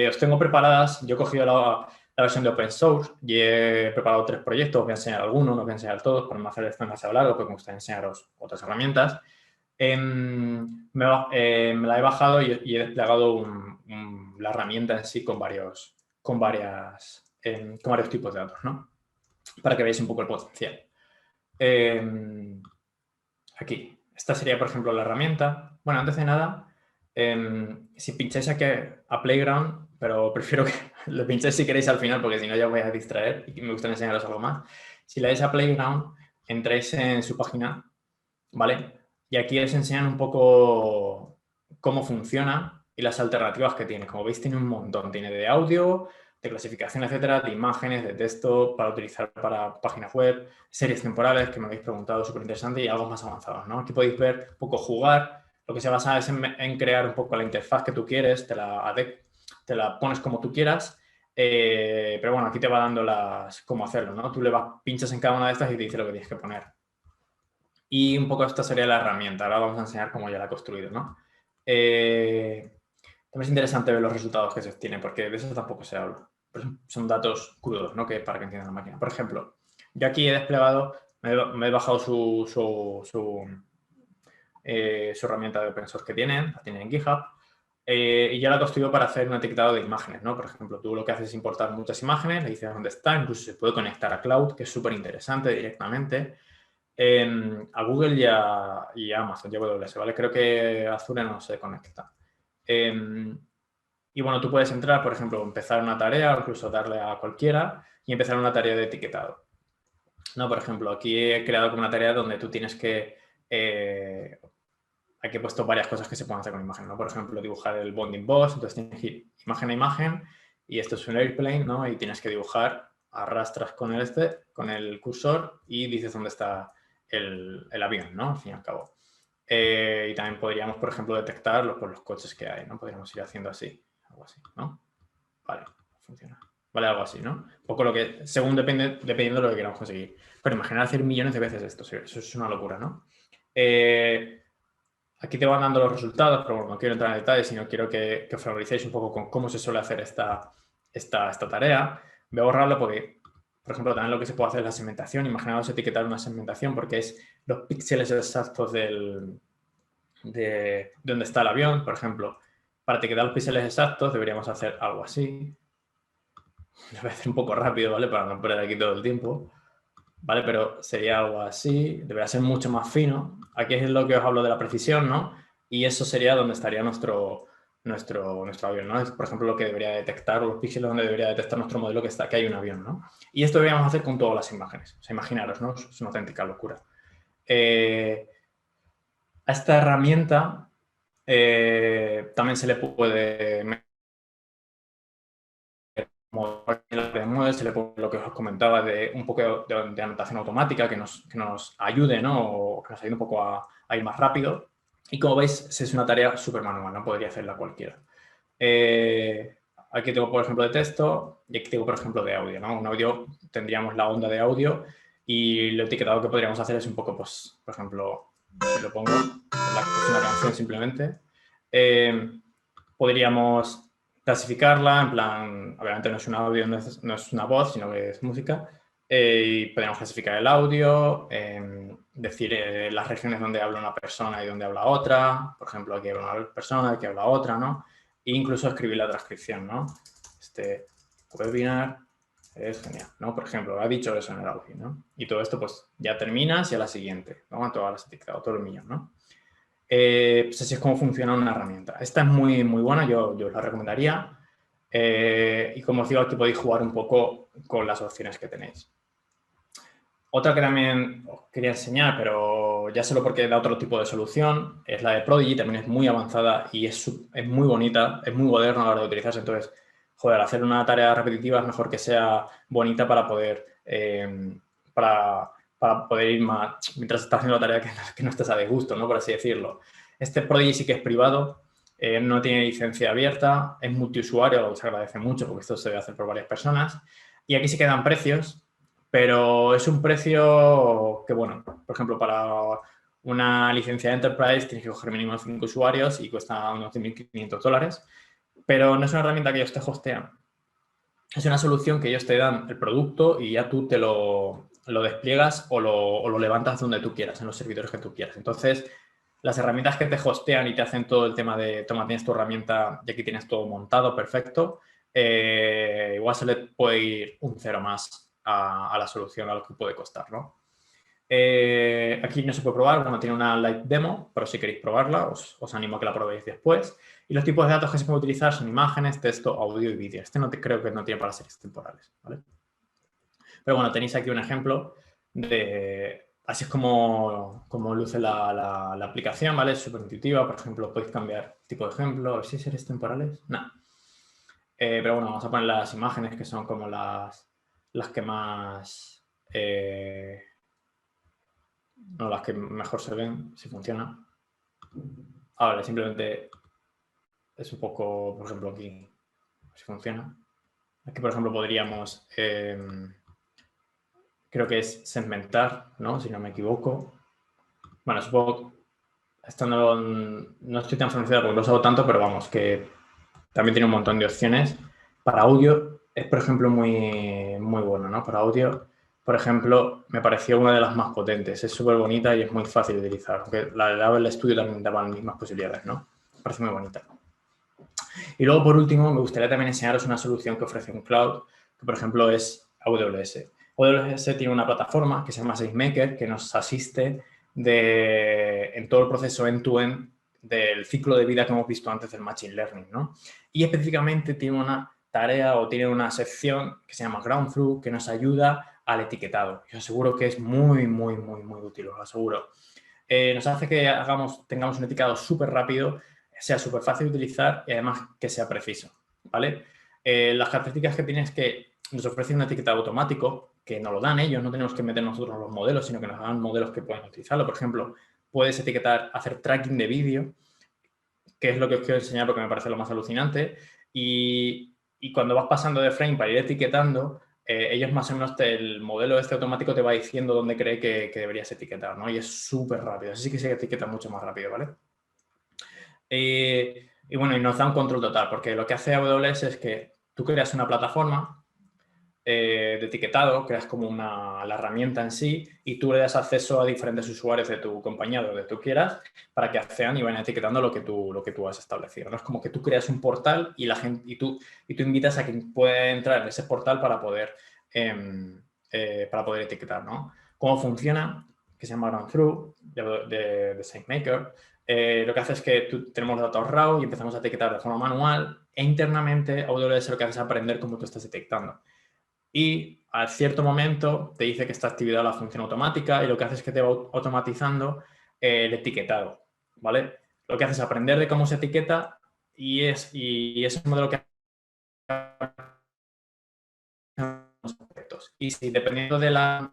Os tengo preparadas, yo he cogido la versión de open source y he preparado 3 proyectos. Os voy a enseñar algunos, no os voy a enseñar todos para no hacer esto demasiado largo, porque me gusta enseñaros otras herramientas. Me la he bajado y he desplegado la herramienta en sí con varios tipos de datos, ¿no? Para que veáis un poco el potencial. Aquí, esta sería, por ejemplo, la herramienta. Bueno, antes de nada, si pincháis aquí a Playground, pero prefiero que lo pinchéis si queréis al final, porque si no ya os voy a distraer y me gusta enseñaros algo más. Si le dais a Playground, entráis en su página, ¿vale? Y aquí os enseñan un poco cómo funciona y las alternativas que tiene. Como veis, tiene un montón. Tiene de audio, de clasificación, etcétera, de imágenes, de texto, para utilizar para páginas web, series temporales, que me habéis preguntado, súper interesante, y algo más avanzados, ¿no? Aquí podéis ver un poco jugar. Lo que se basa es en crear un poco la interfaz que tú quieres, te la pones como tú quieras, pero bueno, aquí te va dando cómo hacerlo, ¿no? Tú pinchas en cada una de estas y te dice lo que tienes que poner. Y un poco esta sería la herramienta. Ahora vamos a enseñar cómo ya la he construido, ¿no? También es interesante ver los resultados que se obtienen, porque de eso tampoco se habla. Son datos crudos, ¿no? Para que entiendan la máquina. Por ejemplo, yo aquí he desplegado, me he bajado su herramienta de open source que tienen, la tienen en GitHub, y ya la he construido para hacer un etiquetado de imágenes, ¿no? Por ejemplo, tú lo que haces es importar muchas imágenes, le dices dónde está, incluso se puede conectar a Cloud, que es súper interesante directamente, a Google y a Amazon, y AWS, ¿vale? Creo que Azure no se conecta. Y bueno, tú puedes entrar, por ejemplo, empezar una tarea o incluso darle a cualquiera y empezar una tarea de etiquetado. No, por ejemplo, aquí he creado como una tarea donde tú tienes que... aquí he puesto varias cosas que se pueden hacer con imagen, ¿no? Por ejemplo, dibujar el bounding boss, entonces tienes que ir imagen a imagen y esto es un airplane, ¿no? Y tienes que dibujar, arrastras con el cursor y dices dónde está el avión, ¿no? Al fin y al cabo. Y también podríamos, por ejemplo, detectar los coches que hay, ¿no? Podríamos ir haciendo así, algo así, ¿no? Vale, funciona. Vale, algo así, ¿no? Un poco lo que, según dependiendo de lo que queramos conseguir. Pero imaginar hacer millones de veces esto, eso es una locura, ¿no? Aquí te van dando los resultados, pero bueno, no quiero entrar en detalles, sino quiero que os familiaricéis un poco con cómo se suele hacer esta tarea. Voy a borrarlo porque, por ejemplo, también lo que se puede hacer es la segmentación. Imaginaos etiquetar una segmentación porque es los píxeles exactos de donde está el avión. Por ejemplo, para etiquetar los píxeles exactos deberíamos hacer algo así. Lo voy a hacer un poco rápido, ¿vale? Para no perder aquí todo el tiempo. ¿Vale? Pero sería algo así, debería ser mucho más fino. Aquí es lo que os hablo de la precisión, ¿no? Y eso sería donde estaría nuestro avión, ¿no? Es, por ejemplo, lo que debería detectar, o los píxeles donde debería detectar nuestro modelo que hay un avión, ¿no? Y esto deberíamos hacer con todas las imágenes. O sea, imaginaros, ¿no? Es una auténtica locura. A esta herramienta también se le puede se le pone lo que os comentaba de un poco de anotación automática que nos ayude, ¿no? O que nos ayude un poco a ir más rápido. Y como veis, es una tarea súper manual, no podría hacerla cualquiera. Aquí tengo, por ejemplo, de texto y aquí tengo, por ejemplo, de audio, ¿no? Un audio, tendríamos la onda de audio y lo etiquetado que podríamos hacer es un poco, pues, por ejemplo, si lo pongo, es una canción simplemente. Podríamos clasificarla, en plan, obviamente no es un audio, no es una voz, sino que es música, y podríamos clasificar el audio, decir las regiones donde habla una persona y donde habla otra, por ejemplo, aquí habla una persona, aquí habla otra, ¿no? E incluso escribir la transcripción, ¿no? Este webinar es genial, ¿no? Por ejemplo, ha dicho eso en el audio, ¿no? Y todo esto, pues, ya terminas y a la siguiente, ¿no? A todas las etiquetado, todo el millón, ¿no? Pues así es como funciona una herramienta. Esta es muy, muy buena, yo os la recomendaría. Y como os digo, aquí podéis jugar un poco con las opciones que tenéis. Otra que también os quería enseñar, pero ya solo porque da otro tipo de solución, es la de Prodigy. También es muy avanzada y es muy bonita, es muy moderna a la hora de utilizarse. Entonces, joder, hacer una tarea repetitiva es mejor que sea bonita para poder, para poder ir más, mientras estás haciendo la tarea que no estés a disgusto, ¿no? Por así decirlo. Este Prodigy sí que es privado, no tiene licencia abierta, es multiusuario, lo que se agradece mucho porque esto se debe hacer por varias personas. Y aquí se quedan precios. Pero es un precio que, bueno, por ejemplo, para una licencia de Enterprise tienes que coger mínimo 5 usuarios y cuesta unos $1.500. Pero no es una herramienta que ellos te hostean. Es una solución que ellos te dan el producto y ya tú te lo despliegas o lo levantas donde tú quieras, en los servidores que tú quieras. Entonces, las herramientas que te hostean y te hacen todo el tema de, toma, tienes tu herramienta y aquí tienes todo montado, perfecto, igual se le puede ir un cero más a la solución, a lo que puede costar, ¿no? Aquí no se puede probar, bueno, tiene una light demo, pero si queréis probarla, os animo a que la probéis después. Y los tipos de datos que se pueden utilizar son imágenes, texto, audio y vídeo. Este creo que no tiene para series temporales, ¿vale? Pero bueno, tenéis aquí un ejemplo de... Así es como luce la aplicación, ¿vale? Es súper intuitiva. Por ejemplo, podéis cambiar tipo de ejemplo. A ver si hay series temporales. No. Pero bueno, vamos a poner las imágenes que son como las que más... no, las que mejor se ven, si funciona. Ahora, simplemente es un poco, por ejemplo, aquí, si funciona. Aquí, por ejemplo, podríamos... creo que es segmentar, ¿no? Si no me equivoco. Bueno, supongo esto no estoy tan familiarizado porque no lo usado tanto, pero vamos, que también tiene un montón de opciones. Para audio es, por ejemplo, muy, muy bueno, ¿no? Para audio, por ejemplo, me pareció una de las más potentes. Es súper bonita y es muy fácil de utilizar. Aunque la de Apple Studio también daba las mismas posibilidades, ¿no? Me parece muy bonita. Y luego, por último, me gustaría también enseñaros una solución que ofrece un cloud, que, por ejemplo, es AWS. AWS tiene una plataforma que se llama SageMaker que nos asiste en todo el proceso end-to-end del ciclo de vida que hemos visto antes del Machine Learning, ¿no? Y específicamente tiene una tarea o tiene una sección que se llama Ground Truth que nos ayuda al etiquetado. Yo os aseguro que es muy, muy, muy, muy útil, os lo aseguro. Nos hace que tengamos un etiquetado súper rápido, sea súper fácil de utilizar y además que sea preciso, ¿vale? Las características que tiene es que nos ofrece un etiquetado automático que nos lo dan ellos, no tenemos que meter nosotros los modelos, sino que nos dan modelos que pueden utilizarlo. Por ejemplo, puedes etiquetar, hacer tracking de vídeo, que es lo que os quiero enseñar porque me parece lo más alucinante, y y cuando vas pasando de frame para ir etiquetando, ellos más o menos, el modelo este automático te va diciendo dónde cree que deberías etiquetar, ¿no? Y es súper rápido. Así que se etiqueta mucho más rápido, ¿vale? Y bueno, y nos da un control total, porque lo que hace AWS es que tú creas una plataforma de etiquetado, creas como la herramienta en sí y tú le das acceso a diferentes usuarios de tu compañía, donde tú quieras, para que accedan y vayan etiquetando lo que tú has establecido, ¿no? Es como que tú creas un portal y la gente y tú invitas a quien pueda entrar en ese portal para poder etiquetar, ¿no? ¿Cómo funciona? Que se llama Run Through de SageMaker. Lo que hace es que tenemos datos raw y empezamos a etiquetar de forma manual e internamente AWS lo que hace es aprender cómo tú estás detectando. Y a cierto momento te dice que esta actividad la función automática y lo que hace es que te va automatizando el etiquetado, ¿vale? Lo que hace es aprender de cómo se etiqueta y es un modelo que los aspectos. Y si dependiendo de la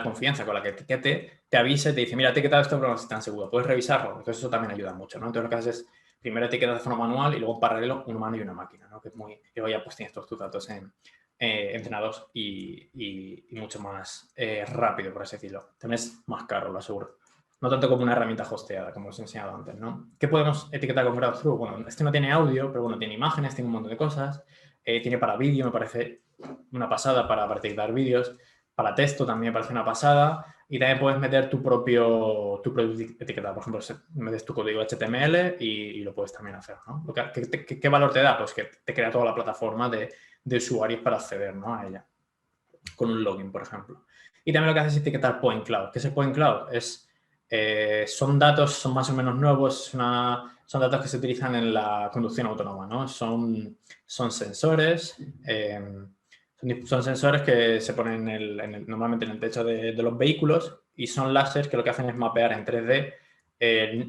confianza con la que etiquete, te avisa y te dice, mira, he etiquetado esto, pero no estoy tan seguro, puedes revisarlo. Entonces eso también ayuda mucho, ¿no? Entonces lo que haces es primero etiquetas de forma manual y luego en paralelo un humano y una máquina, ¿no? Que es muy, y luego ya pues tienes todos tus datos entrenados y mucho más rápido, por así decirlo. También es más caro, lo aseguro. No tanto como una herramienta hosteada, como os he enseñado antes, ¿no? ¿Qué podemos etiquetar con Crowdthrough? Bueno, este no tiene audio, pero bueno, tiene imágenes, tiene un montón de cosas. Tiene para vídeo, me parece una pasada para etiquetar vídeos. Para texto también me parece una pasada. Y también puedes meter tu propio etiquetado. Por ejemplo, metes tu código HTML y lo puedes también hacer, ¿no? ¿Qué valor te da? Pues que te crea toda la plataforma de usuarios para acceder, ¿no? A ella. Con un login, por ejemplo. Y también lo que hace es etiquetar Point Cloud. ¿Qué es el Point Cloud? Son datos, son más o menos nuevos, son datos que se utilizan en la conducción autónoma, ¿no? Son sensores, son sensores que se ponen normalmente en el techo de los vehículos y son láseres que lo que hacen es mapear en 3D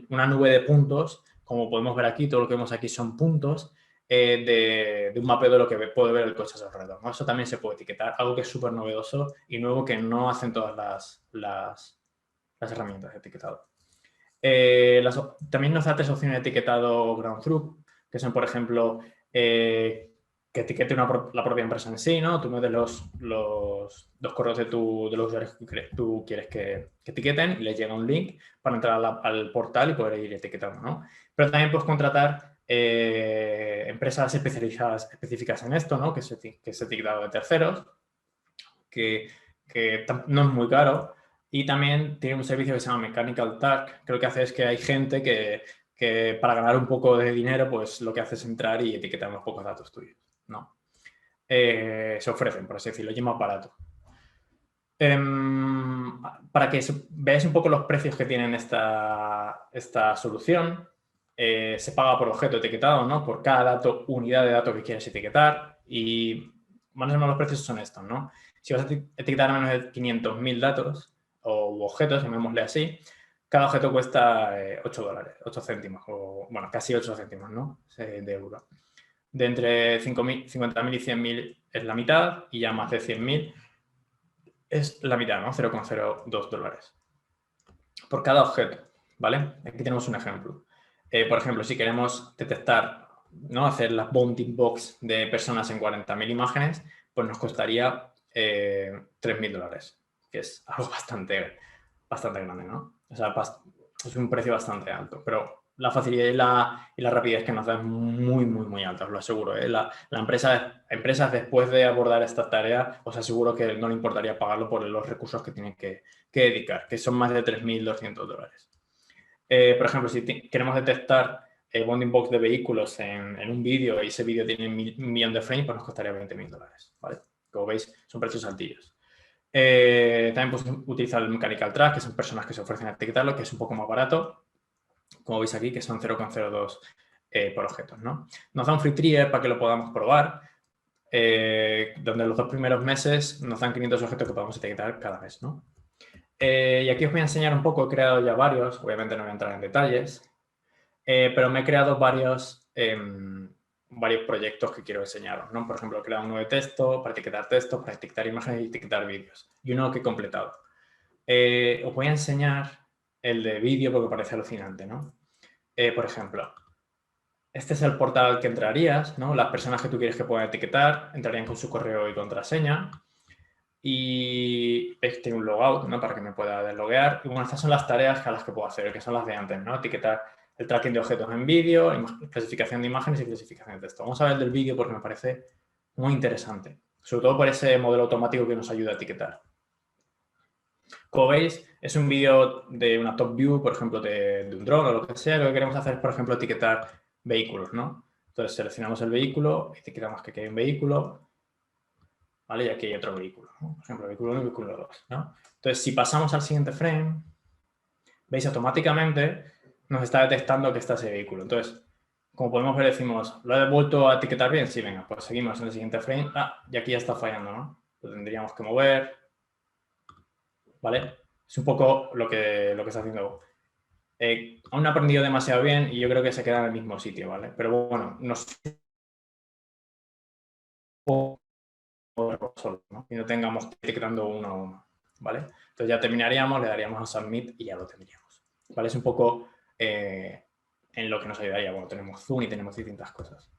una nube de puntos. Como podemos ver aquí, todo lo que vemos aquí son puntos de un mapeo de lo que puede ver el coche a su alrededor, ¿no? Eso también se puede etiquetar, algo que es súper novedoso y nuevo que no hacen todas las herramientas de etiquetado. También nos da tres opciones de etiquetado ground truth, que son, por ejemplo, que etiquete la propia empresa en sí, ¿no? Tú metes los correos de los usuarios que tú quieres que etiqueten y les llega un link para entrar al portal y poder ir etiquetando, ¿no? Pero también puedes contratar empresas específicas en esto, ¿no? Que es etiquetado de terceros, que no es muy caro. Y también tiene un servicio que se llama Mechanical Turk, que lo que hace es que hay gente que para ganar un poco de dinero, pues lo que hace es entrar y etiquetar unos pocos datos tuyos, ¿no? Se ofrecen, por así decirlo, y es más barato. Para que veáis un poco los precios que tienen esta solución, se paga por objeto etiquetado, ¿no? Por cada unidad de datos que quieres etiquetar y más o menos los precios son estos, ¿no? Si vas a etiquetar a menos de 500.000 datos o objetos, llamémosle así, cada objeto cuesta $8, 8 céntimos, o bueno, casi 8 céntimos, ¿no? De euro. De entre 50.000 y 100.000 es la mitad y ya más de 100.000 es la mitad, ¿no? $0,02 por cada objeto, ¿vale? Aquí tenemos un ejemplo. Por ejemplo, si queremos detectar, ¿no? Hacer la bounding box de personas en 40.000 imágenes, pues nos costaría $3.000, que es algo bastante grande, ¿no? O sea, es un precio bastante alto, pero la facilidad y la rapidez que nos da es muy, muy, muy alta, os lo aseguro. Empresas, después de abordar esta tarea, os aseguro que no le importaría pagarlo por los recursos que tienen que dedicar, que son más de $3.200. Por ejemplo, si queremos detectar bounding box de vehículos en un vídeo y ese vídeo tiene un millón de frames, pues nos costaría $20.000, ¿vale? Como veis, son precios altillos. También pues, utiliza el Mechanical Turk, que son personas que se ofrecen a etiquetarlo, que es un poco más barato, como veis aquí, que son 0,02 por objetos, ¿no? Nos da un free trial para que lo podamos probar, donde los 2 primeros meses nos dan 500 objetos que podemos etiquetar cada mes, ¿no? Y aquí os voy a enseñar un poco, he creado ya varios, obviamente no voy a entrar en detalles, pero me he creado varios proyectos que quiero enseñaros, ¿no? Por ejemplo, he creado uno de texto, para etiquetar imágenes y etiquetar vídeos, y uno que he completado. Os voy a enseñar el de vídeo porque parece alucinante, ¿no? Por ejemplo, este es el portal al que entrarías, ¿no? Las personas que tú quieres que puedan etiquetar entrarían con su correo y contraseña. Y veis que tiene un logout, ¿no? Para que me pueda desloguear. Y bueno, estas son las tareas a las que puedo hacer, que son las de antes, ¿no? Etiquetar el tracking de objetos en vídeo, clasificación de imágenes y clasificación de texto. Vamos a ver el del vídeo porque me parece muy interesante, sobre todo por ese modelo automático que nos ayuda a etiquetar. Como veis, es un vídeo de una top view, por ejemplo, de un dron o lo que sea. Lo que queremos hacer es, por ejemplo, etiquetar vehículos, ¿no? Entonces seleccionamos el vehículo, etiquetamos que aquí hay un vehículo, ¿vale? Y aquí hay otro vehículo, ¿no? Por ejemplo, vehículo 1 y vehículo 2, ¿no? Entonces, si pasamos al siguiente frame, veis, automáticamente nos está detectando que está ese vehículo. Entonces, como podemos ver, decimos, ¿lo he vuelto a etiquetar bien? Sí, venga, pues seguimos en el siguiente frame. Ah, y aquí ya está fallando, ¿no? Lo tendríamos que mover, ¿vale? Es un poco lo que está haciendo. Aún no ha aprendido demasiado bien y yo creo que se queda en el mismo sitio, ¿vale? Pero bueno, nos solo, ¿no? Y no tengamos que ir etiquetando uno a uno, ¿vale? Entonces ya terminaríamos, le daríamos a Submit y ya lo tendríamos, ¿vale? Es un poco en lo que nos ayudaría. Bueno, tenemos Zoom y tenemos distintas cosas.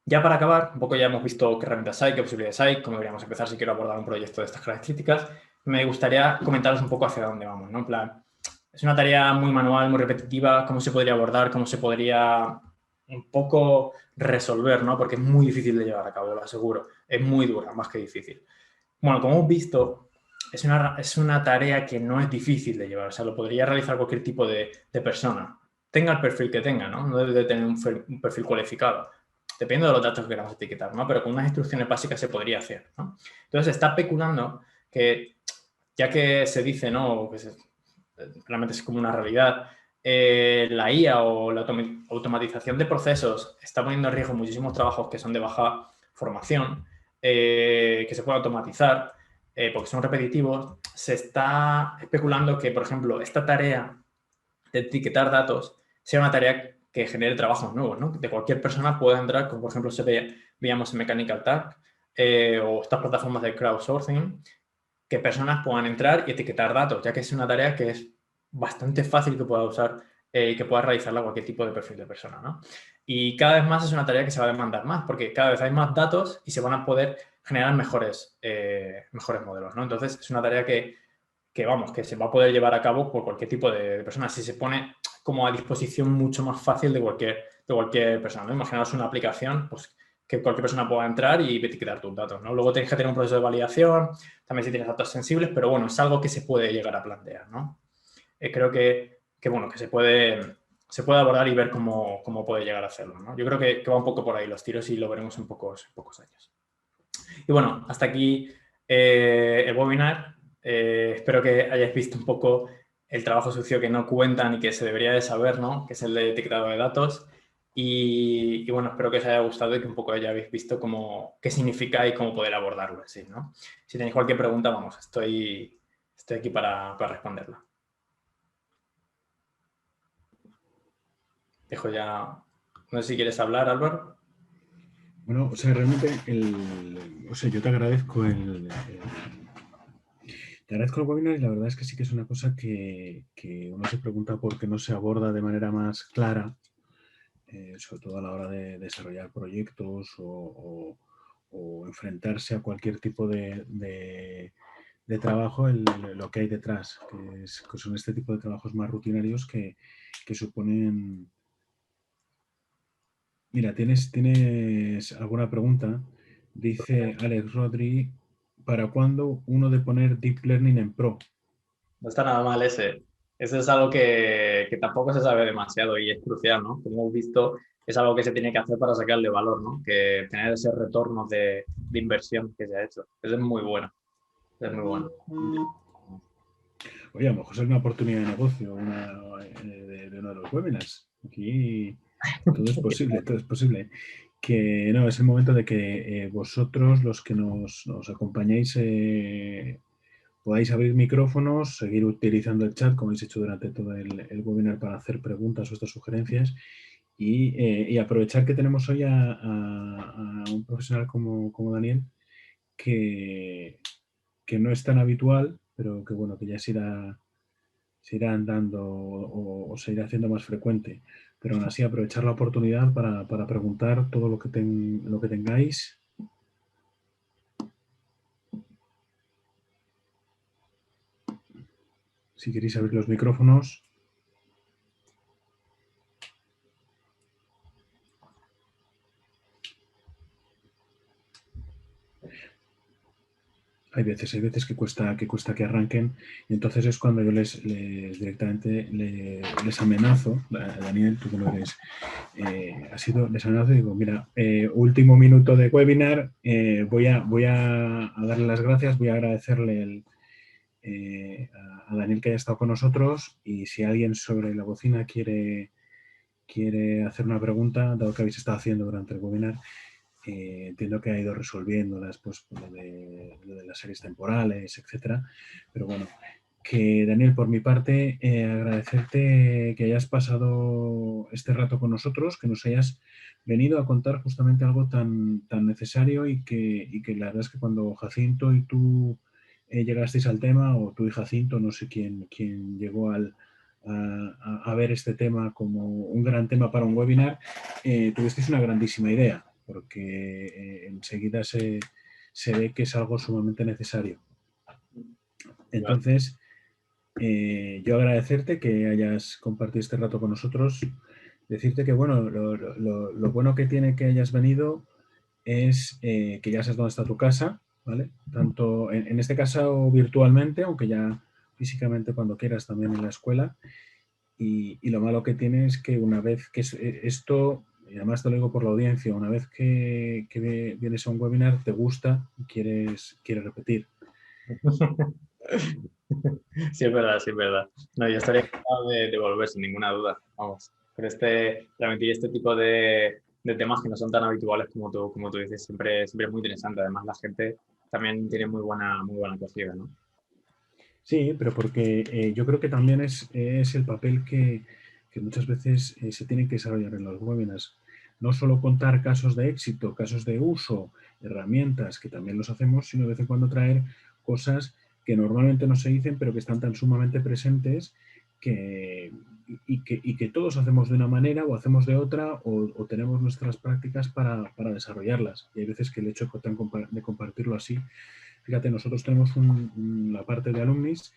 Ya para acabar, un poco ya hemos visto qué herramientas hay, qué posibilidades hay, cómo deberíamos empezar si quiero abordar un proyecto de estas características. Me gustaría comentaros un poco hacia dónde vamos, ¿no? En plan, es una tarea muy manual, muy repetitiva, cómo se podría abordar, cómo se podría un poco resolver, ¿no? Porque es muy difícil de llevar a cabo, lo aseguro. Es muy dura, más que difícil. Bueno, como hemos visto, es una tarea que no es difícil de llevar. O sea, lo podría realizar cualquier tipo de persona. Tenga el perfil que tenga, ¿no? No debe de tener un perfil cualificado. Depende de los datos que queramos etiquetar, ¿no? Pero con unas instrucciones básicas se podría hacer, ¿no? Entonces, está especulando que, ya que se dice, ¿no? Que realmente es como una realidad, la IA o la automatización de procesos está poniendo en riesgo muchísimos trabajos que son de baja formación, que se pueden automatizar, porque son repetitivos. Se está especulando que, por ejemplo, esta tarea de etiquetar datos sea una tarea que genere trabajos nuevos, ¿no? De cualquier persona puede entrar, como por ejemplo veíamos en Mechanical Turk, o estas plataformas de crowdsourcing, que personas puedan entrar y etiquetar datos, ya que es una tarea que es bastante fácil que pueda usar y que pueda realizarla cualquier tipo de perfil de persona, ¿no? Y cada vez más es una tarea que se va a demandar más, porque cada vez hay más datos y se van a poder generar mejores modelos, ¿no? Entonces, es una tarea vamos, que se va a poder llevar a cabo por cualquier tipo de persona, si se pone como a disposición mucho más fácil de cualquier persona, ¿no? Imaginaos una aplicación, pues, que cualquier persona pueda entrar y etiquetar tus datos, ¿no? Luego tienes que tener un proceso de validación, también si tienes datos sensibles, pero bueno, es algo que se puede llegar a plantear, ¿no? Creo bueno, que se puede abordar y ver cómo puede llegar a hacerlo, ¿no? Yo creo que va un poco por ahí los tiros y lo veremos en pocos años. Y bueno, hasta aquí el webinar. Espero que hayáis visto un poco el trabajo sucio que no cuentan y que se debería de saber, ¿no? Que es el de etiquetado de datos. Y bueno, espero que os haya gustado y que un poco ya habéis visto qué significa y cómo poder abordarlo así, ¿no? Si tenéis cualquier pregunta, vamos, estoy aquí para responderla. Dejo ya... No sé si quieres hablar, Álvaro. Bueno, o sea, realmente yo te agradezco te agradezco el webinar y la verdad es que sí que es una cosa que uno se pregunta por qué no se aborda de manera más clara, sobre todo a la hora de desarrollar proyectos o enfrentarse a cualquier tipo de trabajo, lo que hay detrás, que son este tipo de trabajos más rutinarios que suponen... Mira, ¿tienes alguna pregunta? Dice Alex Rodri, ¿para cuándo uno de poner Deep Learning en Pro? No está nada mal ese. Ese es algo que tampoco se sabe demasiado y es crucial, ¿no? Como hemos visto, es algo que se tiene que hacer para sacarle valor, ¿no? Que tener ese retorno de inversión que se ha hecho. Eso es muy bueno. Es muy bueno. Oye, a lo mejor es una oportunidad de negocio de uno de los webinars. Aquí todo es posible, todo es posible. Que no, es el momento de que vosotros, los que nos acompañáis, podáis abrir micrófonos, seguir utilizando el chat, como habéis hecho durante todo el webinar, para hacer preguntas o estas sugerencias. Y aprovechar que tenemos hoy a un profesional como Daniel, que no es tan habitual, pero que bueno, que ya se irá andando o se irá haciendo más frecuente. pero aún así aprovechar la oportunidad para preguntar todo lo que tengáis. Si queréis abrir los micrófonos. Hay veces que cuesta que arranquen, y entonces es cuando yo directamente les amenazo. Daniel, tú que no eres, les amenazo y digo, mira, último minuto de webinar, voy a darle las gracias, voy a agradecerle a Daniel que haya estado con nosotros, y si alguien sobre la bocina quiere hacer una pregunta, dado que habéis estado haciendo durante el webinar, entiendo que ha ido resolviéndolas, pues lo de las series temporales, etcétera. Pero bueno, que Daniel, por mi parte, agradecerte que hayas pasado este rato con nosotros, que nos hayas venido a contar justamente algo tan necesario, y que la verdad es que cuando Jacinto y tú llegasteis al tema, o tú y Jacinto, no sé quién llegó a ver este tema como un gran tema para un webinar, tuvisteis una grandísima idea, porque enseguida se ve que es algo sumamente necesario. Entonces, yo agradecerte que hayas compartido este rato con nosotros, decirte que, bueno, lo bueno que tiene que hayas venido es que ya sabes dónde está tu casa, ¿vale? Tanto en este caso virtualmente, aunque ya físicamente cuando quieras también en la escuela. Y lo malo que tiene es que una vez que esto, y además te lo digo por la audiencia, una vez que vienes a un webinar, te gusta y quieres repetir. Sí, es verdad, sí, es verdad. No, yo estaría encantado de volver sin ninguna duda. Vamos, pero transmitir este tipo de temas que no son tan habituales como tú dices, siempre es muy interesante. Además, la gente también tiene muy buena acogida, ¿no? Sí, pero porque yo creo que también es el papel que muchas veces se tiene que desarrollar en los webinars. No solo contar casos de éxito, casos de uso, herramientas, que también los hacemos, sino de vez en cuando traer cosas que normalmente no se dicen, pero que están tan sumamente presentes y que todos hacemos de una manera o hacemos de otra, o tenemos nuestras prácticas para desarrollarlas. Y hay veces que el hecho de compartirlo así. Fíjate, nosotros tenemos la parte de alumnis,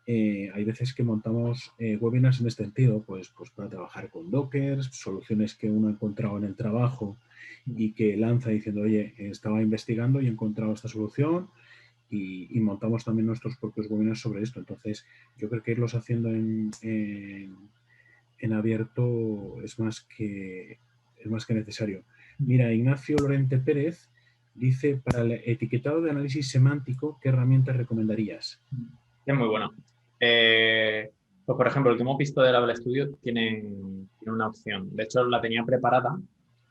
hay veces que montamos webinars en este sentido, pues para trabajar con Docker, soluciones que uno ha encontrado en el trabajo y que lanza diciendo, oye, estaba investigando y he encontrado esta solución, y montamos también nuestros propios webinars sobre esto. Entonces, yo creo que irlos haciendo en abierto es más que necesario. Mira, Ignacio Lorente Pérez dice, para el etiquetado de análisis semántico, ¿qué herramientas recomendarías? Es muy bueno. Pues, por ejemplo, el que hemos visto del Apple Studio tiene una opción. De hecho, la tenía preparada,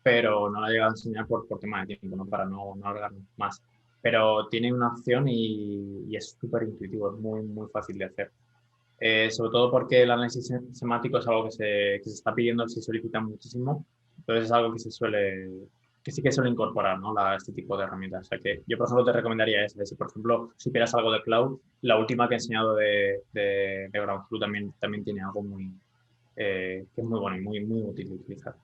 pero no la he llegado a enseñar por tema de tiempo, ¿no? Para no alargarnos más. Pero tiene una opción y es súper intuitivo, es muy fácil de hacer. Sobre todo porque el análisis semántico es algo que se está pidiendo, se solicita muchísimo. Entonces es algo que sí que suele incorporar, ¿no? Este tipo de herramientas. O sea que yo, por ejemplo, te recomendaría esa. Si, por ejemplo, supieras algo de cloud, la última que he enseñado de Groundflow también tiene algo que es muy bueno y muy útil de utilizar.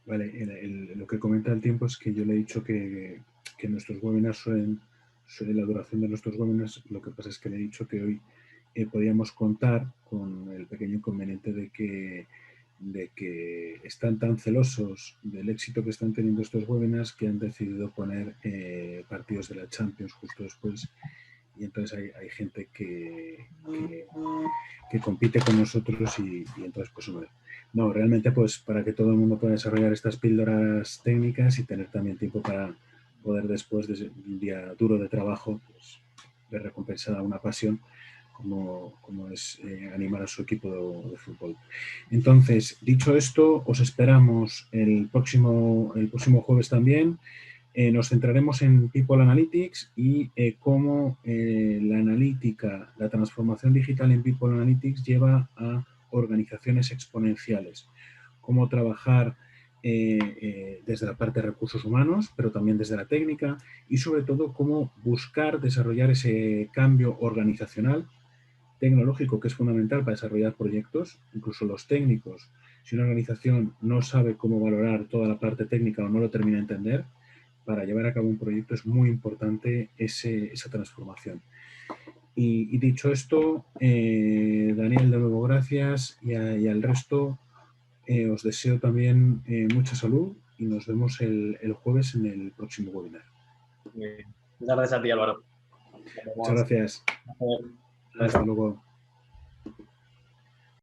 Vale, lo que comenta el tiempo es que yo le he dicho que nuestros webinars suelen la duración de nuestros webinars. Lo que pasa es que le he dicho que hoy podíamos contar con el pequeño inconveniente de que están tan celosos del éxito que están teniendo estos webinars que han decidido poner partidos de la Champions justo después, y entonces hay gente que compite con nosotros, y entonces pues hombre, no, realmente pues para que todo el mundo pueda desarrollar estas píldoras técnicas y tener también tiempo para poder, después de un día duro de trabajo, pues ver recompensada una pasión como es animar a su equipo de fútbol. Entonces, dicho esto, os esperamos el próximo jueves también. Nos centraremos en People Analytics y cómo la analítica, la transformación digital en People Analytics lleva a organizaciones exponenciales. Cómo trabajar desde la parte de recursos humanos, pero también desde la técnica, y sobre todo cómo buscar desarrollar ese cambio organizacional tecnológico que es fundamental para desarrollar proyectos, incluso los técnicos. Si una organización no sabe cómo valorar toda la parte técnica o no lo termina de entender, para llevar a cabo un proyecto es muy importante esa transformación. Y dicho esto, Daniel, de nuevo gracias y al resto os deseo también mucha salud y nos vemos el jueves en el próximo webinar. Muchas gracias a ti, Álvaro. Muchas gracias. Hasta luego.